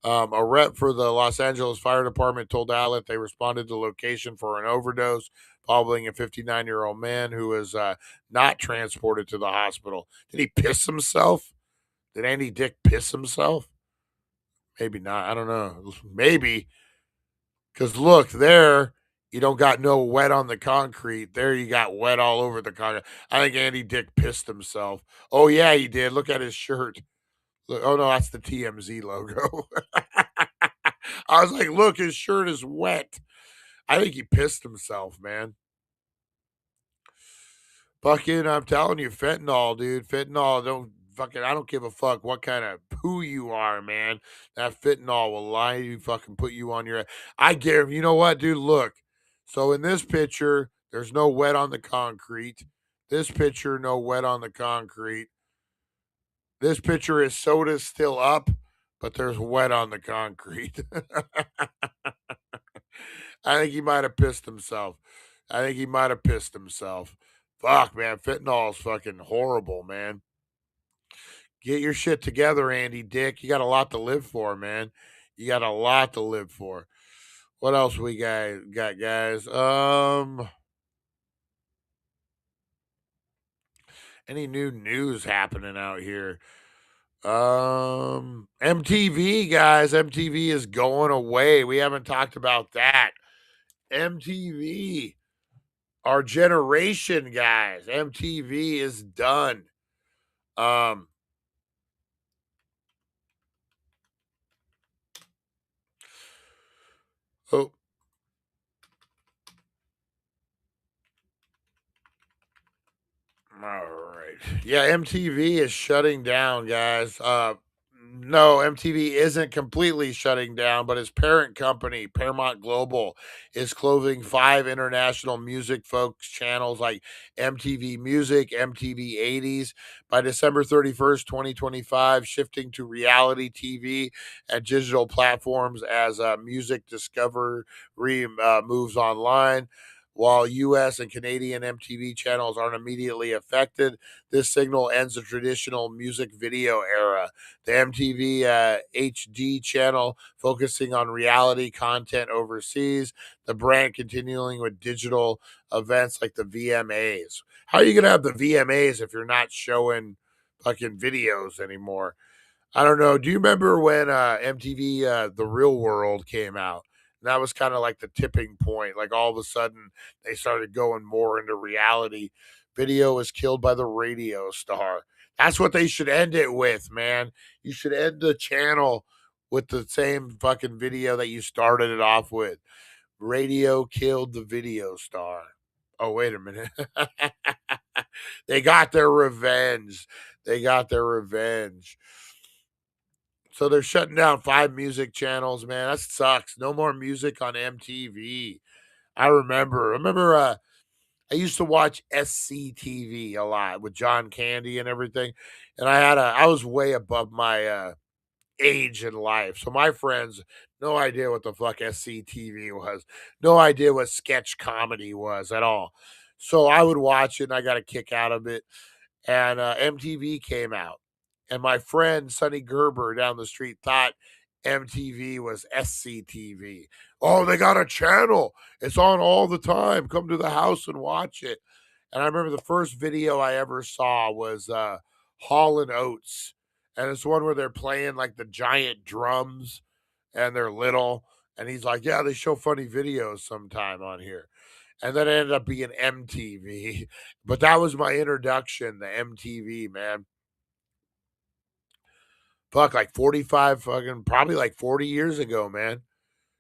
A rep for the Los Angeles Fire Department told outlet they responded to the location for an overdose following a 59-year-old man who was not transported to the hospital. Did he piss himself? Did Andy Dick piss himself? Maybe not. I don't know. Maybe. Because look, there, you don't got no wet on the concrete. There, you got wet all over the concrete. I think Andy Dick pissed himself. Oh, yeah, he did. Look at his shirt. Look, oh, no, that's the TMZ logo. I was like, look, his shirt is wet. I think he pissed himself, man. Fucking, I'm telling you, fentanyl, dude. Fentanyl, I don't give a fuck what kind of who you are, man. That fentanyl will lie to you, fucking put you on your, I guarantee, you know what, dude, look. So in this picture, there's no wet on the concrete. This picture, no wet on the concrete. This picture is soda still up, but there's wet on the concrete. I think he might have pissed himself. Fuck, man. Fentanyl is fucking horrible, man. Get your shit together, Andy Dick. You got a lot to live for, man. You got a lot to live for. What else we got guys? Any new news happening out here? MTV, guys. MTV is going away. We haven't talked about that. MTV, our generation, guys. MTV is done. Oh, all right. Yeah, MTV is shutting down, guys. No, MTV isn't completely shutting down, but its parent company, Paramount Global, is closing 5 international music folks channels like MTV Music, MTV 80s by December 31st, 2025, shifting to reality TV and digital platforms as music discovery moves online. While U.S. and Canadian MTV channels aren't immediately affected, this signal ends the traditional music video era. The MTV HD channel focusing on reality content overseas, the brand continuing with digital events like the VMAs. How are you going to have the VMAs if you're not showing fucking videos anymore. I don't know. Do you remember when MTV The Real World came out? And that was kind of like the tipping point. Like all of a sudden they started going more into reality. Video was killed by the radio star. That's what they should end it with, man. You should end the channel with the same fucking video that you started it off with. Radio killed the video star. Oh, wait a minute. They got their revenge. They got their revenge. So they're shutting down 5 music channels, man. That sucks. No more music on MTV. I remember I used to watch SCTV a lot with John Candy and everything. And I was way above my age in life. So my friends, no idea what the fuck SCTV was. No idea what sketch comedy was at all. So I would watch it and I got a kick out of it. And MTV came out. And my friend Sonny Gerber down the street thought MTV was SCTV. Oh, they got a channel. It's on all the time. Come to the house and watch it. And I remember the first video I ever saw was Hall and Oates. And it's one where they're playing like the giant drums and they're little. And he's like, yeah, they show funny videos sometime on here. And then it ended up being MTV. But that was my introduction to MTV, man. Fuck, like 45 fucking, probably like 40 years ago, man.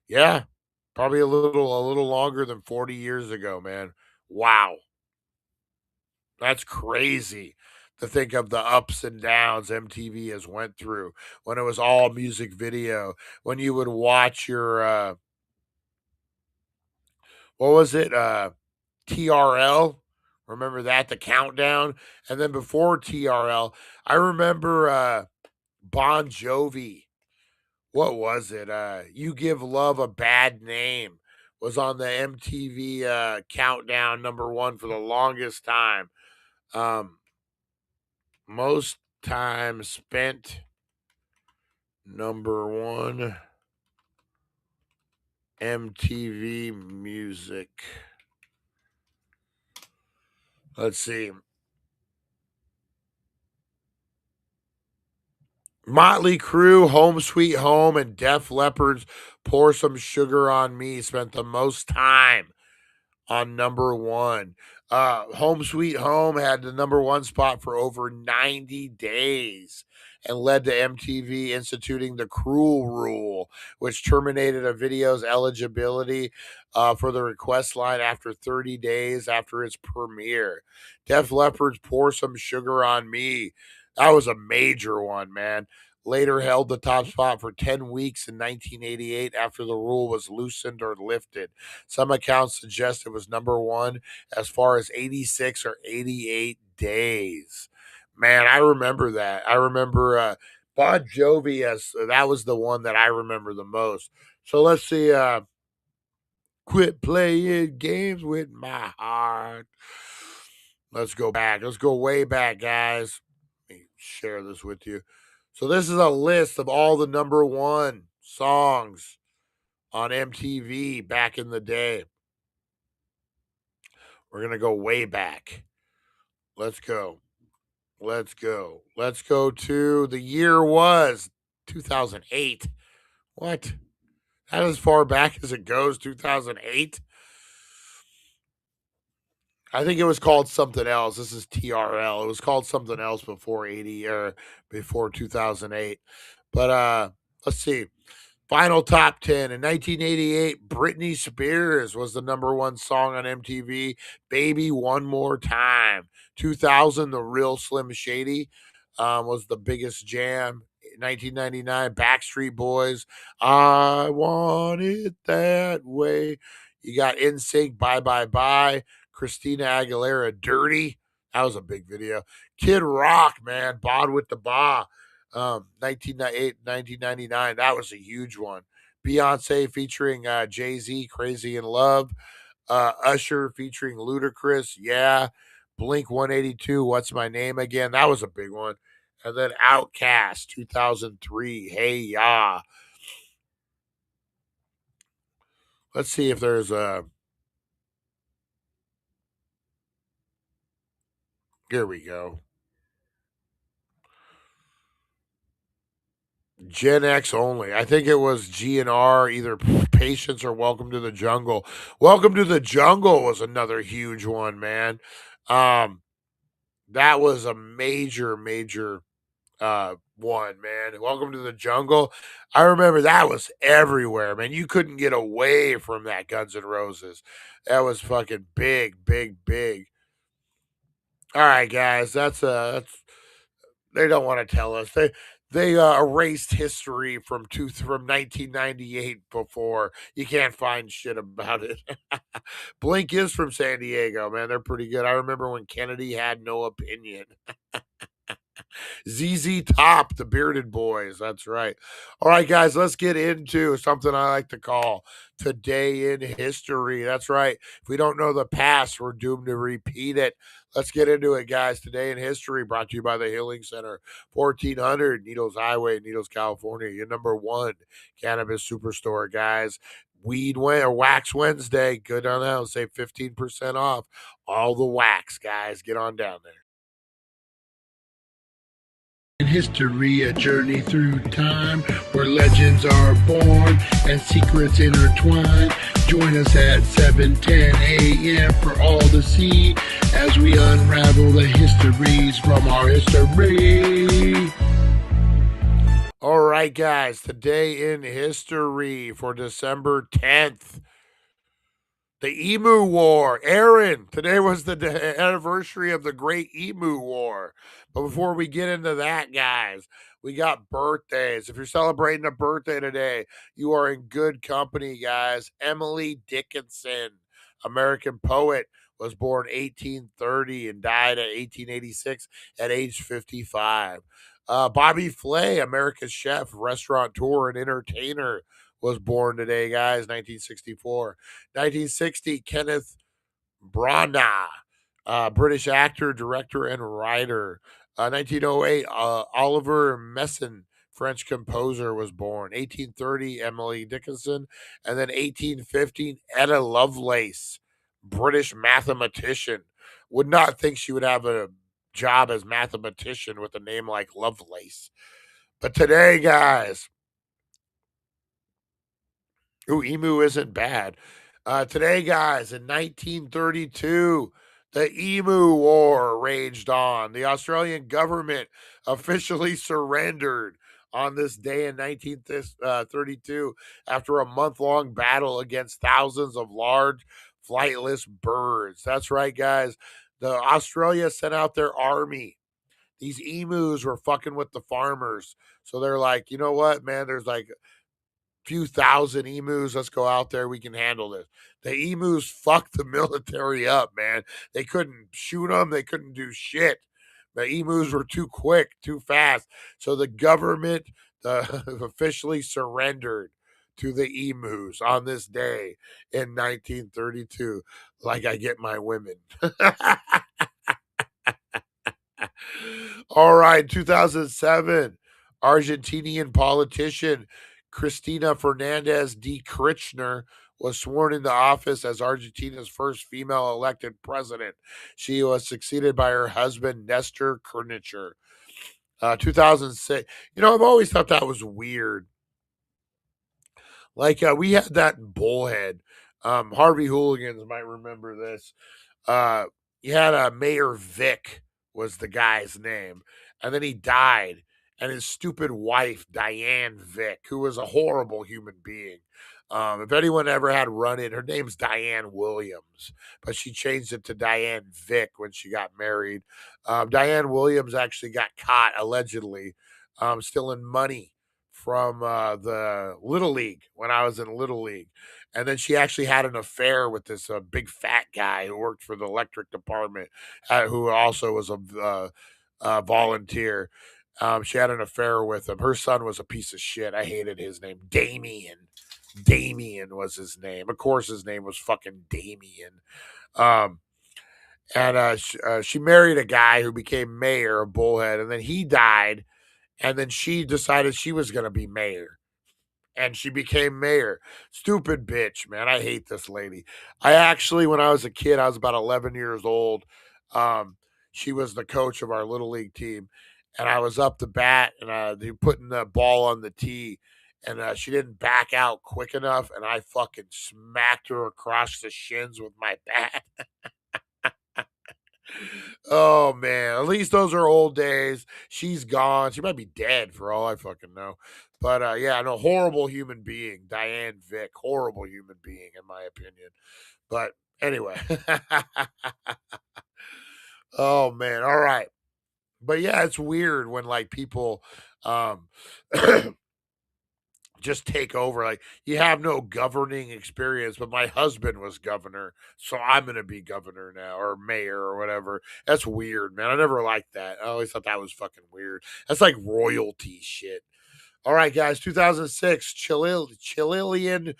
Yeah, probably a little longer than 40 years ago, man. Wow. That's crazy to think of the ups and downs MTV has went through when it was all music video, when you would watch your, what was it? TRL. Remember that? The countdown. And then before TRL, I remember Bon Jovi. What was it? You Give Love a Bad Name was on the MTV countdown #1 for the longest time. Most time spent #1 MTV music. Let's see. Motley Crue, Home Sweet Home, and Def Leppard's Pour Some Sugar on Me spent the most time on #1. Home Sweet Home had the #1 spot for over 90 days and led to MTV instituting the Cruel Rule, which terminated a video's eligibility for the request line after 30 days after its premiere. Def Leppard's Pour Some Sugar on Me. That was a major one, man. Later held the top spot for 10 weeks in 1988 after the rule was loosened or lifted. Some accounts suggest it was #1 as far as 86 or 88 days. Man, I remember that. I remember Bon Jovi as that was the one that I remember the most. So let's see. Quit playing games with my heart. Let's go back. Let's go way back, guys. Let me share this with you. So this is a list of all the #1 songs on MTV back in the day. We're going to go way back. Let's go. Let's go. Let's go to the year was 2008. What? That as far back as it goes, 2008? I think it was called something else. This is TRL. It was called something else before 80 or before 2008. But let's see. Final top 10. In 1988, Britney Spears was the #1 song on MTV. Baby One More Time. 2000, The Real Slim Shady was the biggest jam. 1999, Backstreet Boys. I Want It That Way. You got NSYNC, Bye Bye Bye. Christina Aguilera, Dirty. That was a big video. Kid Rock, man. Bod with the Ba. 1998, 1999. That was a huge one. Beyonce featuring Jay-Z, Crazy in Love. Usher featuring Ludacris. Yeah. Blink 182, What's My Name Again? That was a big one. And then Outkast, 2003. Hey Ya. Let's see if there's a. Here we go. Gen X only. I think it was GNR, either Patience or Welcome to the Jungle. Welcome to the Jungle was another huge one, man. That was a major one, man. Welcome to the Jungle. I remember that was everywhere, man. You couldn't get away from that Guns N' Roses. That was fucking big. All right, guys, that's they don't want to tell us. They erased history from 1998 before. You can't find shit about it. Blink is from San Diego, man. They're pretty good. I remember when Kennedy had no opinion. ZZ Top, the Bearded Boys. That's right. All right, guys, let's get into something I like to call Today in History. That's right. If we don't know the past, we're doomed to repeat it. Let's get into it, guys. Today in History, brought to you by the Healing Center, 1400 Needles Highway, Needles, California. Your number one cannabis superstore, guys. Wax Wednesday. Go down there and save 15% off all the wax, guys. Get on down there. In history, a journey through time where legends are born and secrets intertwine. Join us at 7:10 a.m. for all to see as we unravel the histories from our history. All right, guys, today in history for December 10th, the Emu War. Aaron, today was the anniversary of the Great Emu War. But before we get into that, guys, we got birthdays. If you're celebrating a birthday today, you are in good company, guys. Emily Dickinson, American poet, was born 1830 and died at 1886 at age 55. Bobby Flay, America's chef, restaurateur, and entertainer, was born today, guys, 1964. 1960, Kenneth Branagh, British actor, director, and writer. 1908, Oliver Messiaen, French composer, was born. 1830, Emily Dickinson. And then 1815, Etta Lovelace, British mathematician. Would not think she would have a job as mathematician with a name like Lovelace. But today, guys, emu isn't bad. Today, guys, in 1932, the Emu War raged on. The Australian government officially surrendered on this day in 1932 after a month-long battle against thousands of large flightless birds. That's right, guys. The Australia sent out their army. These emus were fucking with the farmers. So they're like, you know what, man, there's like few thousand emus. Let's go out there. We can handle this. The emus fucked the military up, man. They couldn't shoot them. They couldn't do shit. The emus were too quick, too fast. So the government officially surrendered to the emus on this day in 1932. Like I get my women. All right, 2007, Argentinian politician Cristina Fernandez de Kirchner was sworn into office as Argentina's first female elected president. She was succeeded by her husband, Nestor Kirchner. 2006. You know, I've always thought that was weird. Like, we had that bullhead. Harvey Hooligans might remember this. You had Mayor Vic was the guy's name. And then he died. And his stupid wife, Diane Vick, who was a horrible human being. If anyone ever had run in, her name's Diane Williams, but she changed it to Diane Vick when she got married. Diane Williams actually got caught, allegedly, stealing money from the Little League when I was in Little League. And then she actually had an affair with this big fat guy who worked for the electric department, who also was a volunteer. She had an affair with him. Her son was a piece of shit. I hated his name. Damien. Damien was his name. Of course, his name was fucking Damien. She married a guy who became mayor of Bullhead, and then he died, and then she decided she was going to be mayor. And she became mayor. Stupid bitch, man. I hate this lady. I actually, when I was a kid, I was about 11 years old. She was the coach of our Little League team. and I was up to bat, and they putting the ball on the tee, and she didn't back out quick enough, and I fucking smacked her across the shins with my bat. Oh man, at least those are old days. She's gone. She might be dead for all I fucking know. But yeah, no, horrible human being, Diane Vick, horrible human being in my opinion. But anyway, oh man, all right. But yeah, it's weird when like people um just take over. Like you have no governing experience, but my husband was governor, so I'm gonna be governor now or mayor or whatever. That's weird, man. I never liked that. I always thought that was fucking weird. That's like royalty shit. All right, guys. 2006, Chilean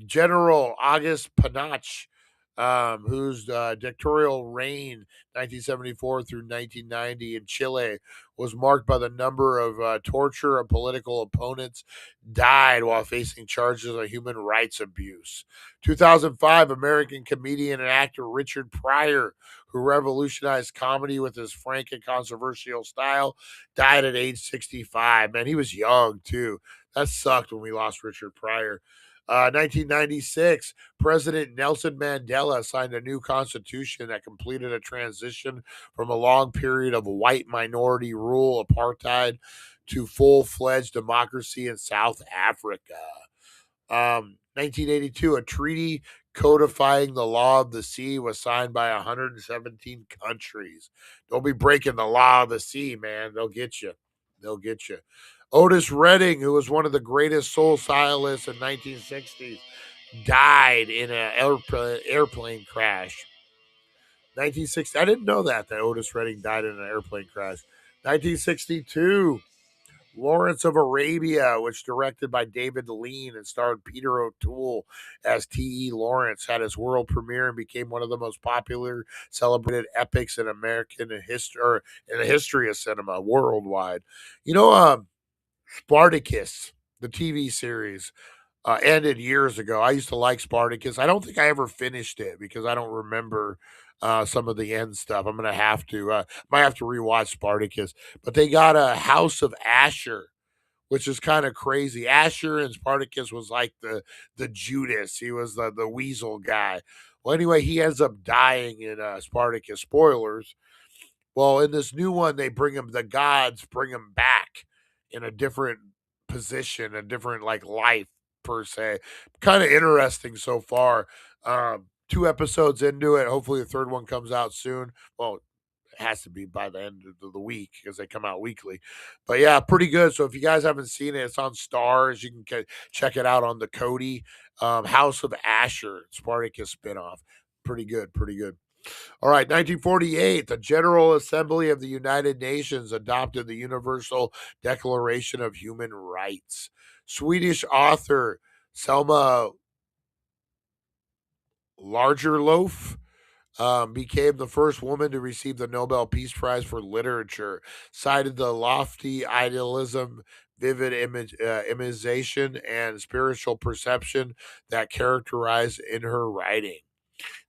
General August Pinochet, whose dictatorial reign 1974 through 1990 in Chile was marked by the number of torture of political opponents, died while facing charges of human rights abuse. 2005, American comedian and actor Richard Pryor, who revolutionized comedy with his frank and controversial style, died at age 65. Man, he was young too. That sucked when we lost Richard Pryor. 1996, President Nelson Mandela signed a new constitution that completed a transition from a long period of white minority rule, apartheid, to full-fledged democracy in South Africa. 1982, a treaty codifying the law of the sea was signed by 117 countries. Don't be breaking the law of the sea, man. They'll get you. They'll get you. Otis Redding, who was one of the greatest soul stylists in 1960s, died in an airplane crash. 1960. I didn't know that Otis Redding died in an airplane crash. 1962. Lawrence of Arabia, which directed by David Lean and starred Peter O'Toole as T.E. Lawrence, had its world premiere and became one of the most popular, celebrated epics in American history, or in the history of cinema worldwide. You know, Spartacus, the TV series, ended years ago. I used to like Spartacus. I don't think I ever finished it because I don't remember some of the end stuff. I'm gonna have to might have to rewatch Spartacus. But they got a House of Asher, which is kind of crazy. Asher and Spartacus was like the Judas. He was the weasel guy. Well, anyway, he ends up dying in Spartacus. Spoilers. Well, in this new one, they bring him. The gods bring him back in a different position, a different like life per se. Kind of interesting so far. 2 episodes into it. Hopefully, the third one comes out soon. Well, it has to be by the end of the week because they come out weekly. But yeah, pretty good. So if you guys haven't seen it, it's on Stars. You can check it out on the Cody. House of Asher, Spartacus spinoff. Pretty good. Pretty good. All right, 1948, the General Assembly of the United Nations adopted the Universal Declaration of Human Rights. Swedish author Selma Lagerlöf became the first woman to receive the Nobel Peace Prize for Literature, cited the lofty idealism, vivid imagization, and spiritual perception that characterized in her writing.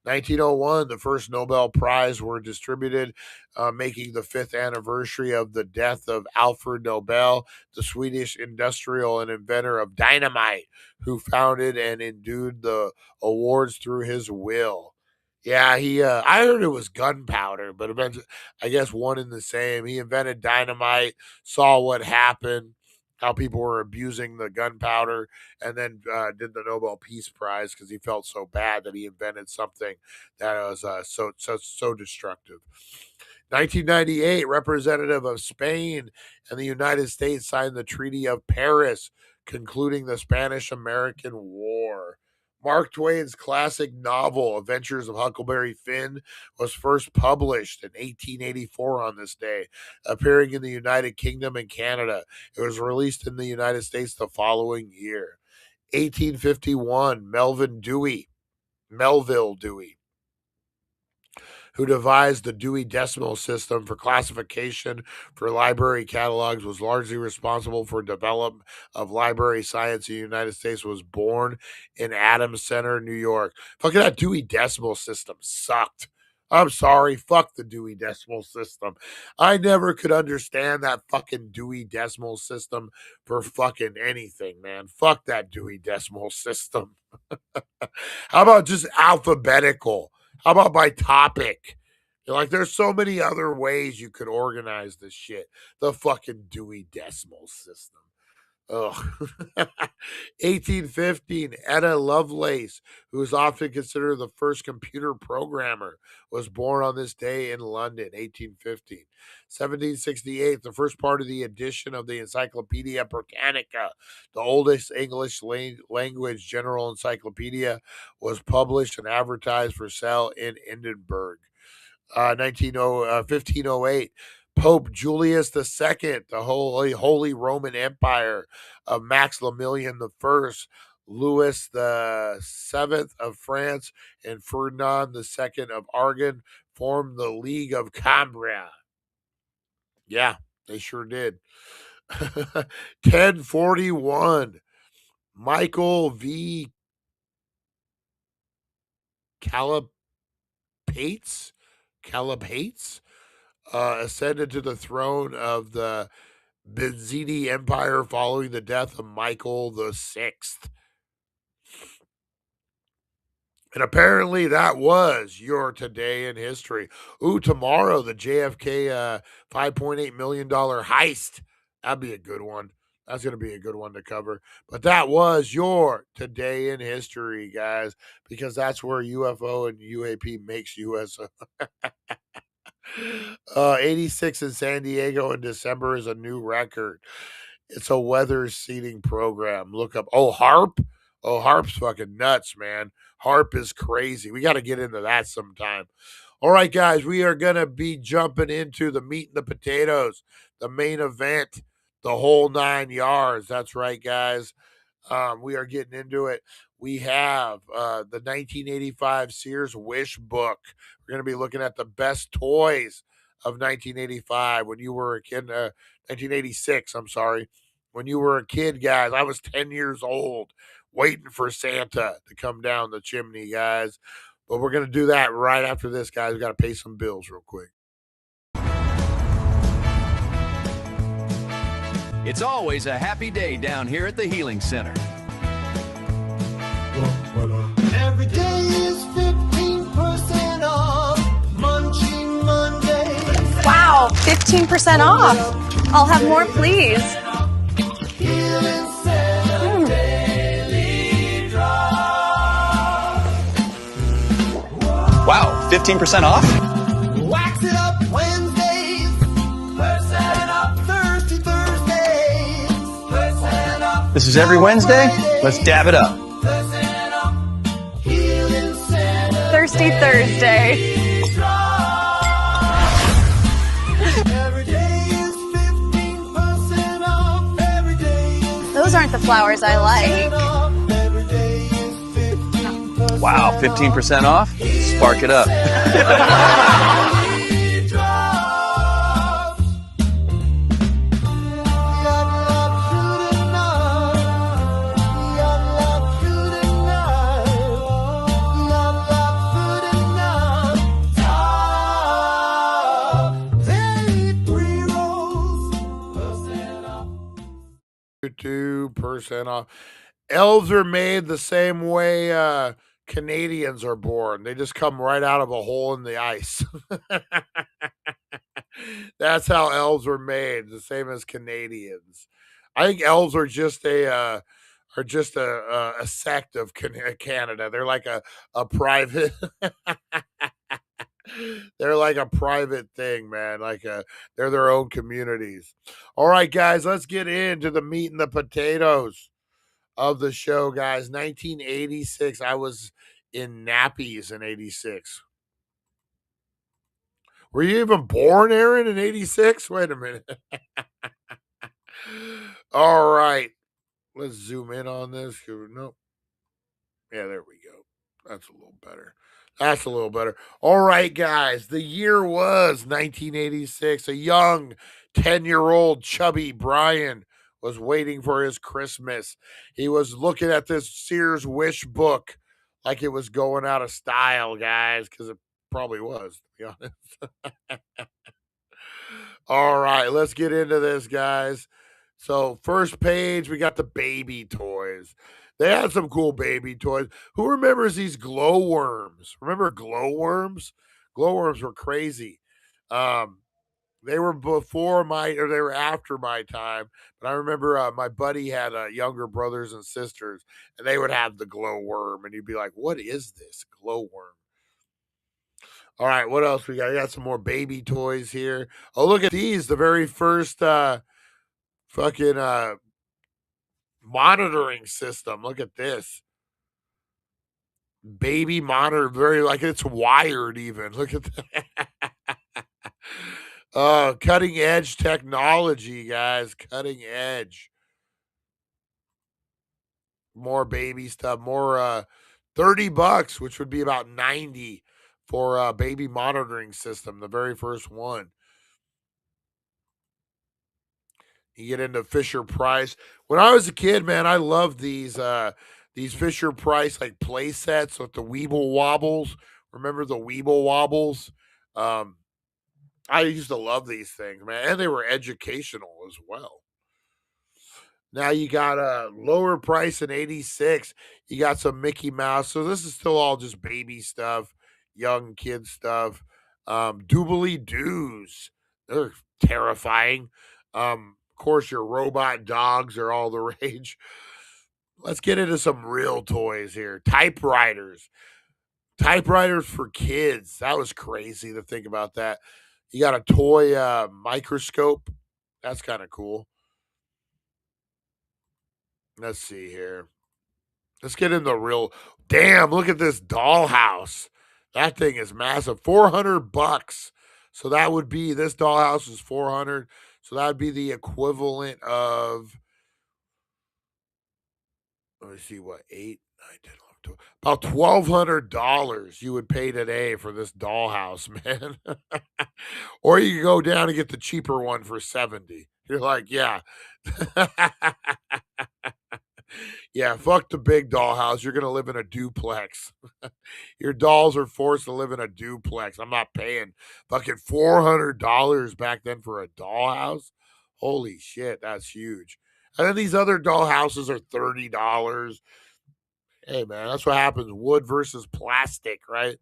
1901, the first Nobel Prize were distributed, making the 5th anniversary of the death of Alfred Nobel, the Swedish industrial and inventor of dynamite, who founded and endued the awards through his will. Yeah, I heard it was gunpowder, but eventually, I guess one and the same. He invented dynamite, saw what happened, how people were abusing the gunpowder, and then did the Nobel Peace Prize because he felt so bad that he invented something that was so destructive. 1998, representative of Spain and the United States signed the Treaty of Paris, concluding the Spanish-American War. Mark Twain's classic novel, Adventures of Huckleberry Finn, was first published in 1884 on this day, appearing in the United Kingdom and Canada. It was released in the United States the following year. 1851, Melville Dewey, who devised the Dewey Decimal System for classification for library catalogs, was largely responsible for development of library science in the United States, was born in Adams Center, New York. Fucking that Dewey Decimal System sucked. I'm sorry. Fuck the Dewey Decimal System. I never could understand that fucking Dewey Decimal System for fucking anything, man. Fuck that Dewey Decimal System. How about just alphabetical? How about by topic? Like, there's so many other ways you could organize this shit. The fucking Dewey Decimal System. Ugh. 1815, Etta Lovelace, who is often considered the first computer programmer, was born on this day in London, 1815. 1768, the first part of the edition of the Encyclopedia Britannica, the oldest English language general encyclopedia, was published and advertised for sale in Edinburgh. 1508, Pope Julius II, the Holy Roman Empire of Maximilian I, Louis VII of France, and Ferdinand II of Aragon formed the League of Cambria. Yeah, they sure did. 1041, Michael V. Calapates ascended to the throne of the Byzantine Empire following the death of Michael VI. And apparently that was your today in history. Ooh, tomorrow, the JFK $5.8 million heist. That'd be a good one. That's going to be a good one to cover. But that was your today in history, guys, because that's where UFO and UAP makes US. 86 in San Diego in December is a new record. It's a weather seeding program. Look up. Oh, HARP. Oh, HARP's fucking nuts, man. HARP is crazy. We got to get into that sometime. All right, guys, we are going to be jumping into the meat and the potatoes, the main event, the whole 9 yards. That's right, guys. We are getting into it. We have the 1985 Sears Wish Book. We're going to be looking at the best toys of 1985 when you were a kid. 1986, I'm sorry. When you were a kid, guys, I was 10 years old waiting for Santa to come down the chimney, guys. But we're going to do that right after this, guys. We got to pay some bills real quick. It's always a happy day down here at the Healing Center. Every day is 15% off. Munching Monday. Wow, 15% off. I'll have more, please. Healing Center Daily Drop. Wow, 15% off? Wax it up Wednesdays. Percent off Thursdays. Percent off. This is every Wednesday? Let's dab it up. Thirsty Thursday. Every day is 15% off. Every day is Those aren't the flowers I like. every day is 15%. Wow, 15% off? Spark it up. %2 off. Elves are made the same way Canadians are born. They just come right out of a hole in the ice. That's how elves are made, the same as Canadians. I think elves are just a sect of Canada. They're like a private. They're like a private thing, man. They're their own communities. All right, guys, let's get into the meat and the potatoes of the show, guys. 1986. I was in nappies in 86. Were you even born, Aaron, in 86? Wait a minute. All right. Let's zoom in on this. Nope. Yeah, there we go. That's a little better. That's a little better. All right, guys. The year was 1986. A young 10-year-old chubby Brian was waiting for his Christmas. He was looking at this Sears Wish Book like it was going out of style, guys, because probably was, to be honest. All right, let's get into this, guys. So, first page, we got the baby toys. They had some cool baby toys. Who remembers these glowworms? Remember glowworms? Glowworms were crazy. They were before they were after my time. But I remember my buddy had younger brothers and sisters, and they would have the glowworm, and you'd be like, "What is this glowworm?" All right, what else we got? We got some more baby toys here. Oh, look at these. The very first fucking monitoring system. Look at this. Baby monitor, very like it's wired even. Look at that. Cutting edge technology, guys. Cutting edge. More baby stuff. More $30, which would be about 90 for a baby monitoring system, the very first one. You get into Fisher Price. When I was a kid, man, I loved these Fisher Price like play sets with the Weeble Wobbles. Remember the Weeble Wobbles? I used to love these things, man, and they were educational as well. Now you got a lower price in 86. You got some Mickey Mouse. So this is still all just baby stuff, young kid stuff. Doobly Doos. They're terrifying. Of course, your robot dogs are all the rage. Let's get into some real toys here. Typewriters. Typewriters for kids. That was crazy to think about that. You got a toy microscope. That's kind of cool. Let's see here. Let's get into real. Damn, look at this dollhouse. That thing is massive. $400. So that would be, this dollhouse is 400. So that would be the equivalent of, let me see what, 8, 9, 10, 11, 12. About $1,200 you would pay today for this dollhouse, man. Or you can go down and get the cheaper one for 70. You're like, yeah. Yeah, fuck the big dollhouse. You're going to live in a duplex. Your dolls are forced to live in a duplex. I'm not paying fucking $400 back then for a dollhouse. Holy shit, that's huge. And then these other dollhouses are $30. Hey, man, that's what happens. Wood versus plastic, right?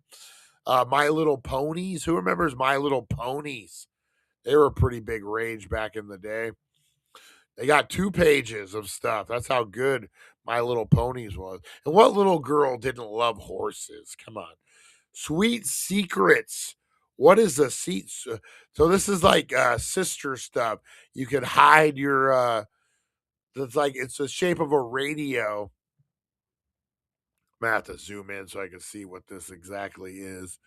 My Little Ponies. Who remembers My Little Ponies? They were a pretty big rage back in the day. They got 2 pages of stuff. That's how good My Little Ponies was. And what little girl didn't love horses? Come on. Sweet Secrets. What is a seat? So this is like sister stuff. You could hide your it's the shape of a radio. I'm gonna have to zoom in so I can see what this exactly is.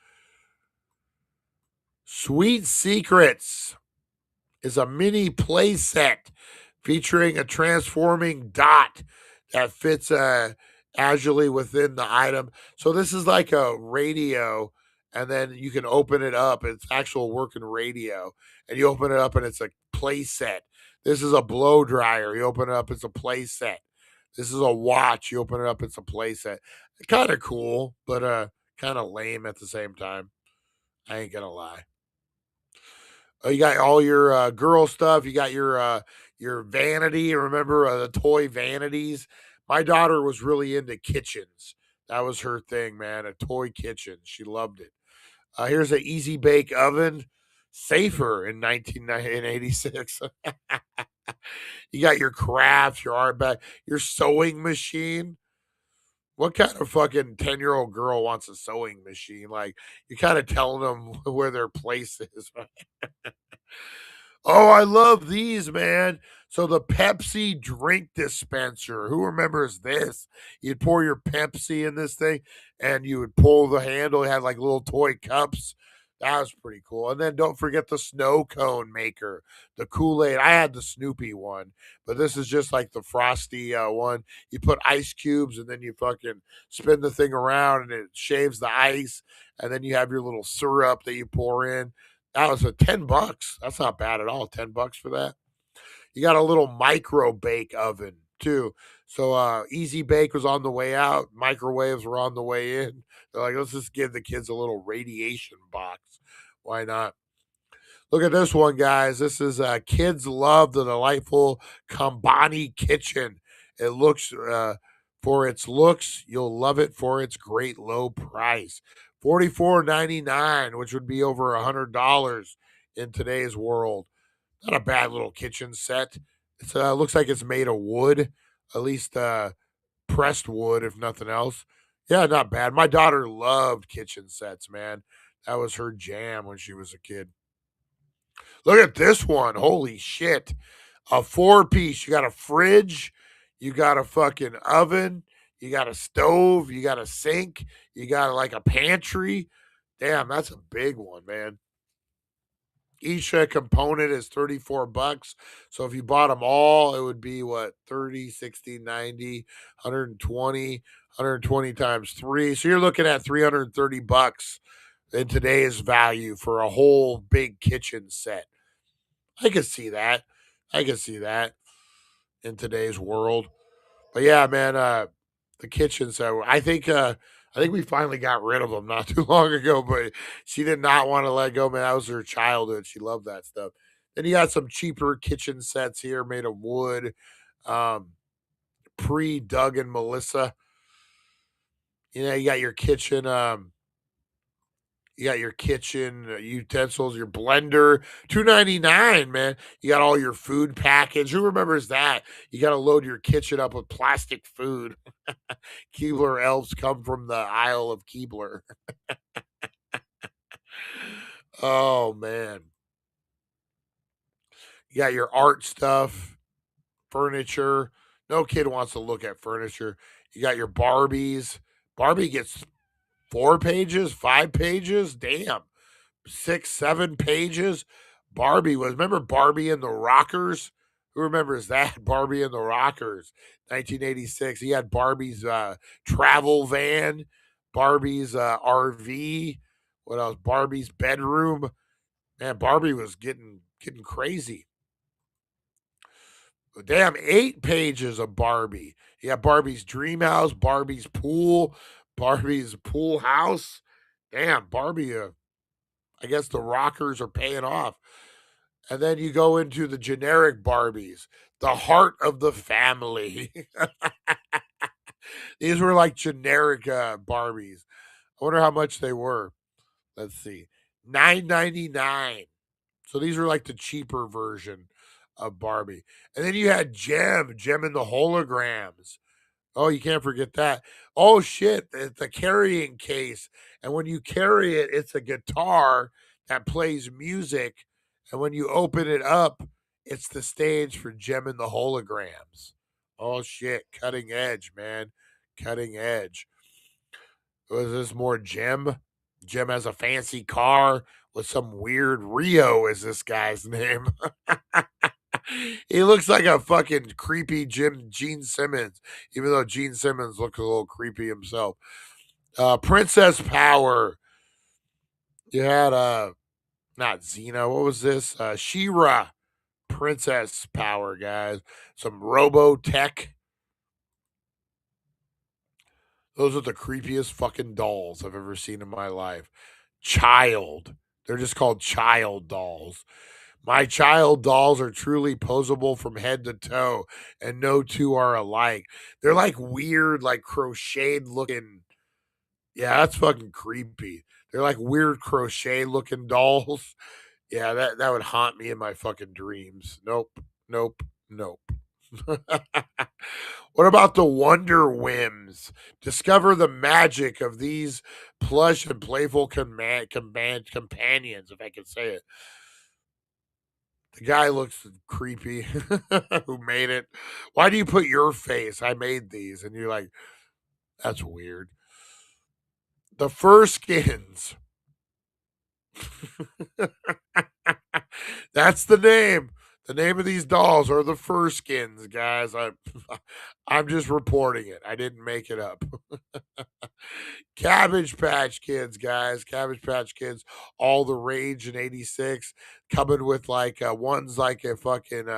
Sweet Secrets is a mini play set featuring a transforming dot that fits agilely within the item. So this is like a radio, and then you can open it up. It's actual working radio, and you open it up, and it's a play set. This is a blow dryer. You open it up, it's a play set. This is a watch. You open it up, it's a play set. Kind of cool, but kind of lame at the same time. I ain't gonna lie. You got all your girl stuff. You got your vanity. Remember the toy vanities? My daughter was really into kitchens. That was her thing, man. A toy kitchen. She loved it. Here's an Easy Bake Oven. Safer in 1986. You got your crafts, your art bag, your sewing machine. What kind of fucking 10-year-old girl wants a sewing machine? Like, you're kind of telling them where their place is, right? Oh, I love these, man. So the Pepsi drink dispenser. Who remembers this? You'd pour your Pepsi in this thing, and you would pull the handle. It had like little toy cups. That was pretty cool. And then don't forget the snow cone maker, the Kool-Aid. I had the Snoopy one, but this is just like the frosty one. You put ice cubes, and then you fucking spin the thing around, and it shaves the ice. And then you have your little syrup that you pour in. That was $10. That's not bad at all. $10 for that. You got a little micro bake oven too. So Easy Bake was on the way out. Microwaves were on the way in. They're like, let's just give the kids a little radiation box. Why not? Look at this one, guys. This is Kids Love the Delightful Kambani Kitchen. It looks, for its looks, you'll love it for its great low price. $44.99, which would be over $100 in today's world. Not a bad little kitchen set. It looks like it's made of wood, at least pressed wood, if nothing else. Yeah, not bad. My daughter loved kitchen sets, man. That was her jam when she was a kid. Look at this one. Holy shit. A 4-piece. You got a fridge. You got a fucking oven. You got a stove. You got a sink. You got like a pantry. Damn, that's a big one, man. Each component is $34. So if you bought them all, it would be what? 30, 60, 90, 120, 120 times 3. So you're looking at $330 in today's value for a whole big kitchen set. I can see that. I can see that in today's world. But yeah, man, the kitchen set. I think we finally got rid of them not too long ago, but she did not want to let go, man. That was her childhood. She loved that stuff. Then you got some cheaper kitchen sets here made of wood. Pre-Doug and Melissa. You know, you got your kitchen utensils, your blender, $2.99, man. You got all your food package. Who remembers that? You got to load your kitchen up with plastic food. Keebler elves come from the Isle of Keebler. Oh, man. You got your art stuff, furniture. No kid wants to look at furniture. You got your Barbies. Barbie gets 4 pages, 5 pages. Damn. 6, 7 pages. Barbie was, remember Barbie and the Rockers? Who remembers that? Barbie and the Rockers, 1986. He had Barbie's travel van, Barbie's RV. What else? Barbie's bedroom. Man, Barbie was getting crazy. Damn, 8 pages of Barbie. You got Barbie's dream house, Barbie's pool house. Damn, Barbie. I guess the Rockers are paying off. And then you go into the generic Barbies, the heart of the family. These were like generic Barbies. I wonder how much they were. Let's see. $9.99. So these are like the cheaper version of Barbie. And then you had Gem and the holograms. Oh, you can't forget that. Oh, shit. It's a carrying case. And when you carry it, it's a guitar that plays music. And when you open it up, it's the stage for Gem and the holograms. Oh, shit. Cutting edge, man. Cutting edge. Was this more Gem? Gem has a fancy car with some weird Rio is this guy's name. He looks like a fucking creepy Gene Simmons, even though Gene Simmons looks a little creepy himself. Princess Power. You had not Xena. What was this? She-Ra. Princess Power, guys. Some Robotech. Those are the creepiest fucking dolls I've ever seen in my life. Child. They're just called child dolls. My child dolls are truly posable from head to toe, and no two are alike. They're like weird, like crocheted looking. Yeah, that's fucking creepy. They're like weird crochet looking dolls. Yeah, that would haunt me in my fucking dreams. Nope. What about the Wonder Whims? Discover the magic of these plush and playful companions, if I can say it. The guy looks creepy. Who made it? Why do you put your face? I made these. And you're like, that's weird. The Fur Skins. That's the name. The name of these dolls are the Fur Skins, guys. I'm just reporting it. I didn't make it up. Cabbage Patch Kids, guys. Cabbage Patch Kids, all the rage in '86. Coming with like one's like a fucking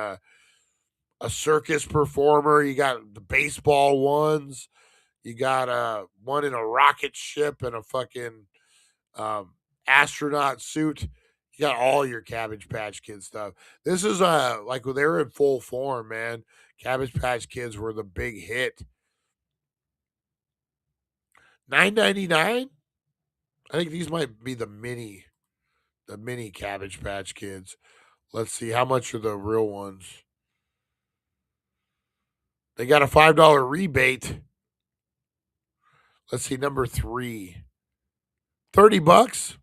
a circus performer. You got the baseball ones. You got one in a rocket ship and a fucking astronaut suit. You got all your Cabbage Patch Kids stuff. This is like when they were in full form, man. Cabbage Patch Kids were the big hit. $9.99. I think these might be the mini Cabbage Patch Kids. Let's see, how much are the real ones? They got a $5 rebate. Let's see, number 3. $30.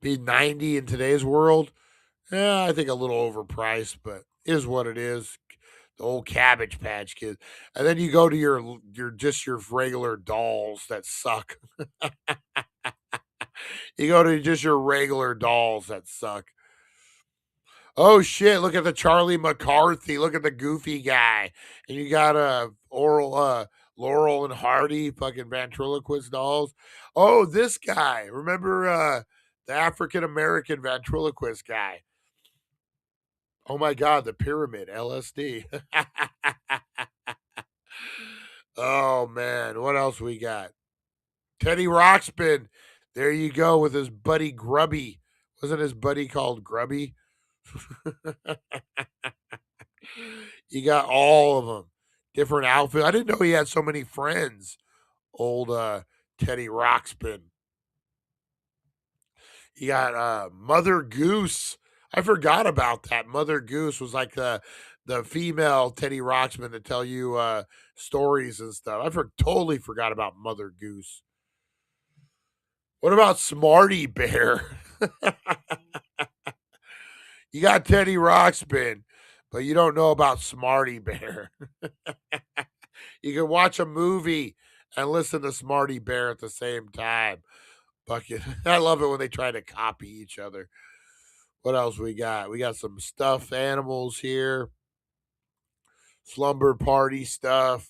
Be 90 in today's world. Yeah, I think a little overpriced, but is what it is. The old Cabbage Patch Kids. And then you go to your regular dolls that suck. You go to just your regular dolls that suck. Oh shit, look at the Charlie McCarthy. Look at the goofy guy. And you got Laurel and Hardy fucking ventriloquist dolls. Oh, this guy. Remember the African American ventriloquist guy? Oh my God, the pyramid, LSD. Oh man, what else we got? Teddy Ruxpin. There you go with his buddy Grubby. Wasn't his buddy called Grubby? You got all of them. Different outfits. I didn't know he had so many friends. Old Teddy Ruxpin. You got Mother Goose. I forgot about that. Mother Goose was like the female Teddy Ruxpin to tell you stories and stuff. I totally forgot about Mother Goose. What about Smarty Bear? You got Teddy Ruxpin, but you don't know about Smarty Bear. You can watch a movie and listen to Smarty Bear at the same time. Bucket. I love it when they try to copy each other. What else we got? We got some stuffed animals here. Slumber party stuff.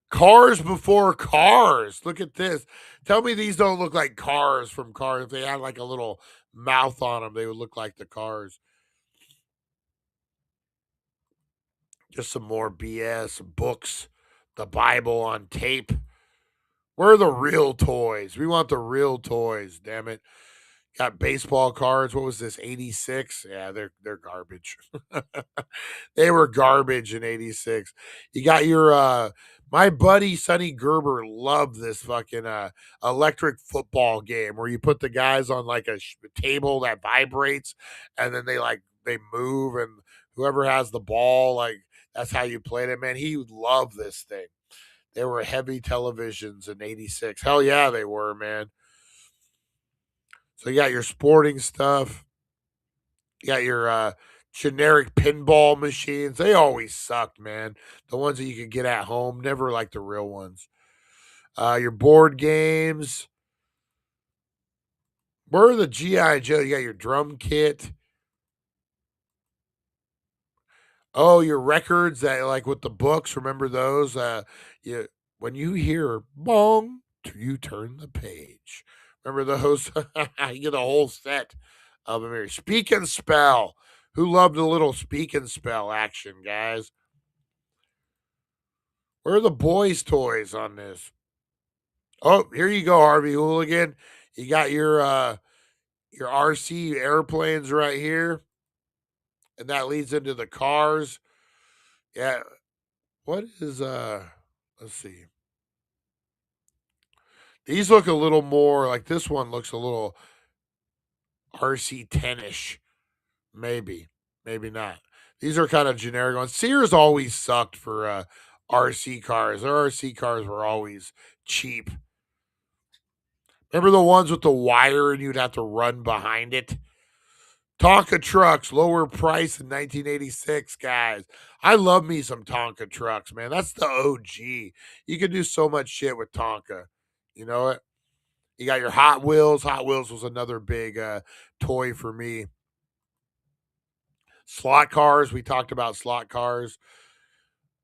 Cars before Cars. Look at this. Tell me these don't look like cars from Cars. If they had like a little mouth on them, they would look like the cars. Just some more BS. Books. The Bible on tape. Where are the real toys? We want the real toys, damn it. Got baseball cards. What was this? 86? Yeah, they're garbage. They were garbage in 86. You got your my buddy Sonny Gerber loved this fucking electric football game where you put the guys on like a table that vibrates and then they move, and whoever has the ball, like that's how you played it. Man, he loved this thing. They were heavy televisions in 86. Hell yeah, they were, man. So you got your sporting stuff. You got your generic pinball machines. They always sucked, man. The ones that you could get at home, never like the real ones. Your board games. Where are the G.I. Joe? You got your drum kit. Oh, your records that like with the books. Remember those? When you hear bong, you turn the page. Remember those? You get a whole set of them here. Speak and Spell. Who loved a little Speak and Spell action, guys? Where are the boys' toys on this? Oh, here you go, Harvey Hooligan. You got your RC airplanes right here. And that leads into the cars. Yeah. What is let's see. These look a little more like this one looks a little RC 10-ish. Maybe. Maybe not. These are kind of generic ones. Sears always sucked for RC cars. Their RC cars were always cheap. Remember the ones with the wire and you'd have to run behind it? Tonka trucks, lower price in 1986, guys. I love me some Tonka trucks, man. That's the OG. You can do so much shit with Tonka. You know it? You got your Hot Wheels. Hot Wheels was another big toy for me. Slot cars. We talked about slot cars.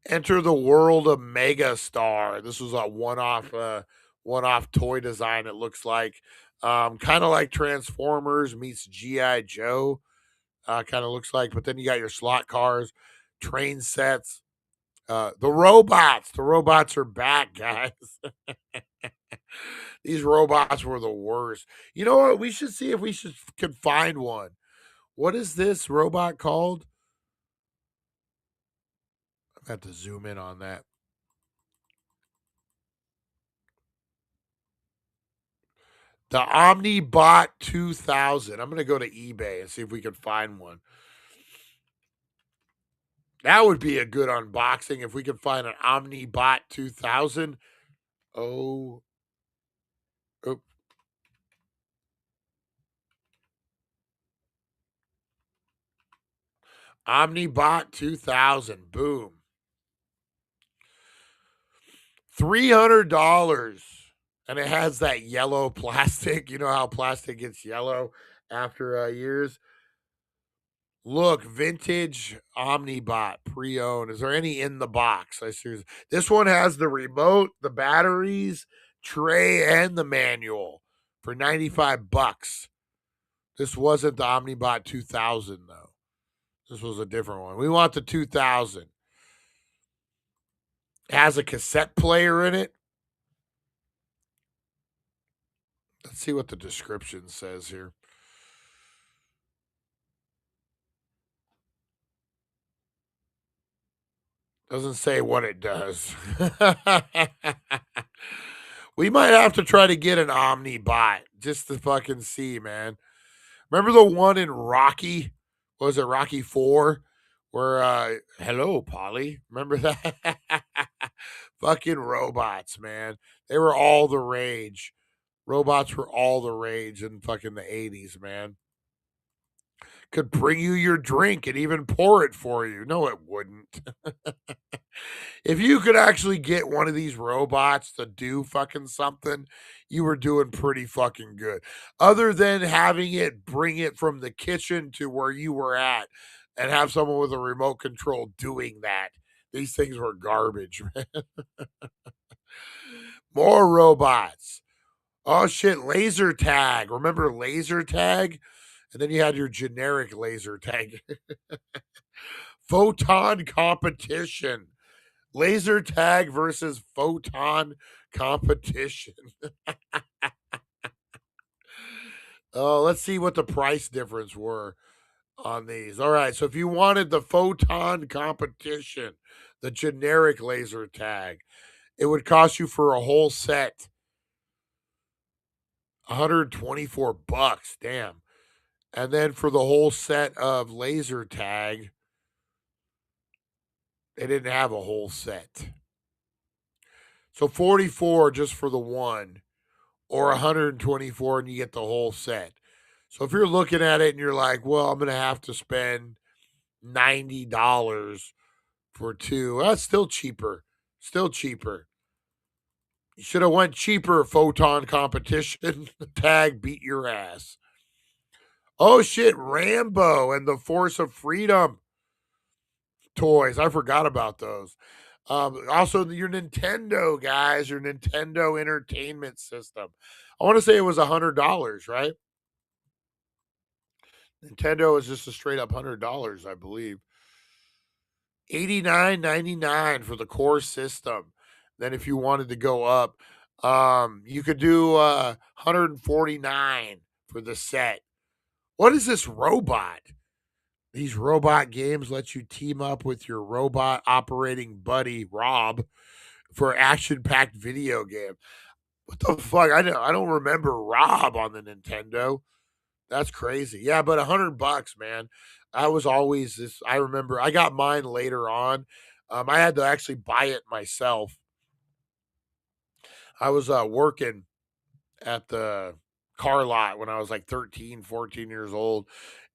Enter the world of Megastar. This was a one-off toy design, it looks like. Kind of like Transformers meets G.I. Joe. Kind of looks like. But then you got your slot cars. train sets. The robots are back, guys. These robots were the worst. You know what? We should see if we could find one. What is this robot called? I have to zoom in on that. The Omnibot 2000. I'm going to go to eBay and see if we can find one. That would be a good unboxing if we could find an Omnibot 2000. Oh. Oop. Omnibot 2000. Boom. $300. And it has that yellow plastic. You know how plastic gets yellow after years? Look, vintage Omnibot pre-owned. Is there any in the box? This one has the remote, the batteries, tray, and the manual for $95. This wasn't the Omnibot 2000, though. This was a different one. We want the 2000. It has a cassette player in it. Let's see what the description says here. Doesn't say what it does. We might have to try to get an Omnibot just to fucking see, man. Remember the one in Rocky? What was it, Rocky 4? Where, hello, Polly. Remember that? Fucking robots, man. They were all the rage. Robots were all the rage in fucking the 80s, man. Could bring you your drink and even pour it for you. No, it wouldn't. If you could actually get one of these robots to do fucking something, you were doing pretty fucking good. Other than having it bring it from the kitchen to where you were at and have someone with a remote control doing that. These things were garbage, man. More robots. Oh, shit, laser tag. Remember laser tag? And then you had your generic laser tag. Photon competition. Laser tag versus photon competition. Oh, let's see what the price difference were on these. All right, so if you wanted the photon competition, the generic laser tag, it would cost you for a whole set $124. Damn. And then for the whole set of laser tag, they didn't have a whole set. So $44 just for the one, or $124 and you get the whole set. So if you're looking at it and you're like, well, I'm going to have to spend $90 for two, that's still cheaper. Still cheaper. You should have went cheaper, photon competition. Tag beat your ass. Oh, shit, Rambo and the Force of Freedom toys. I forgot about those. Also, your Nintendo, guys, your Nintendo Entertainment System. I want to say it was $100, right? Nintendo is just a straight up $100, I believe. $89.99 for the core system. Then if you wanted to go up, you could do $149 for the set. What is this robot? These robot games let you team up with your robot operating buddy, Rob, for action-packed video game. What the fuck? I don't remember Rob on the Nintendo. That's crazy. Yeah, but $100, man. I was always this. I remember I got mine later on. I had to actually buy it myself. I was working at the car lot when I was like 13, 14 years old.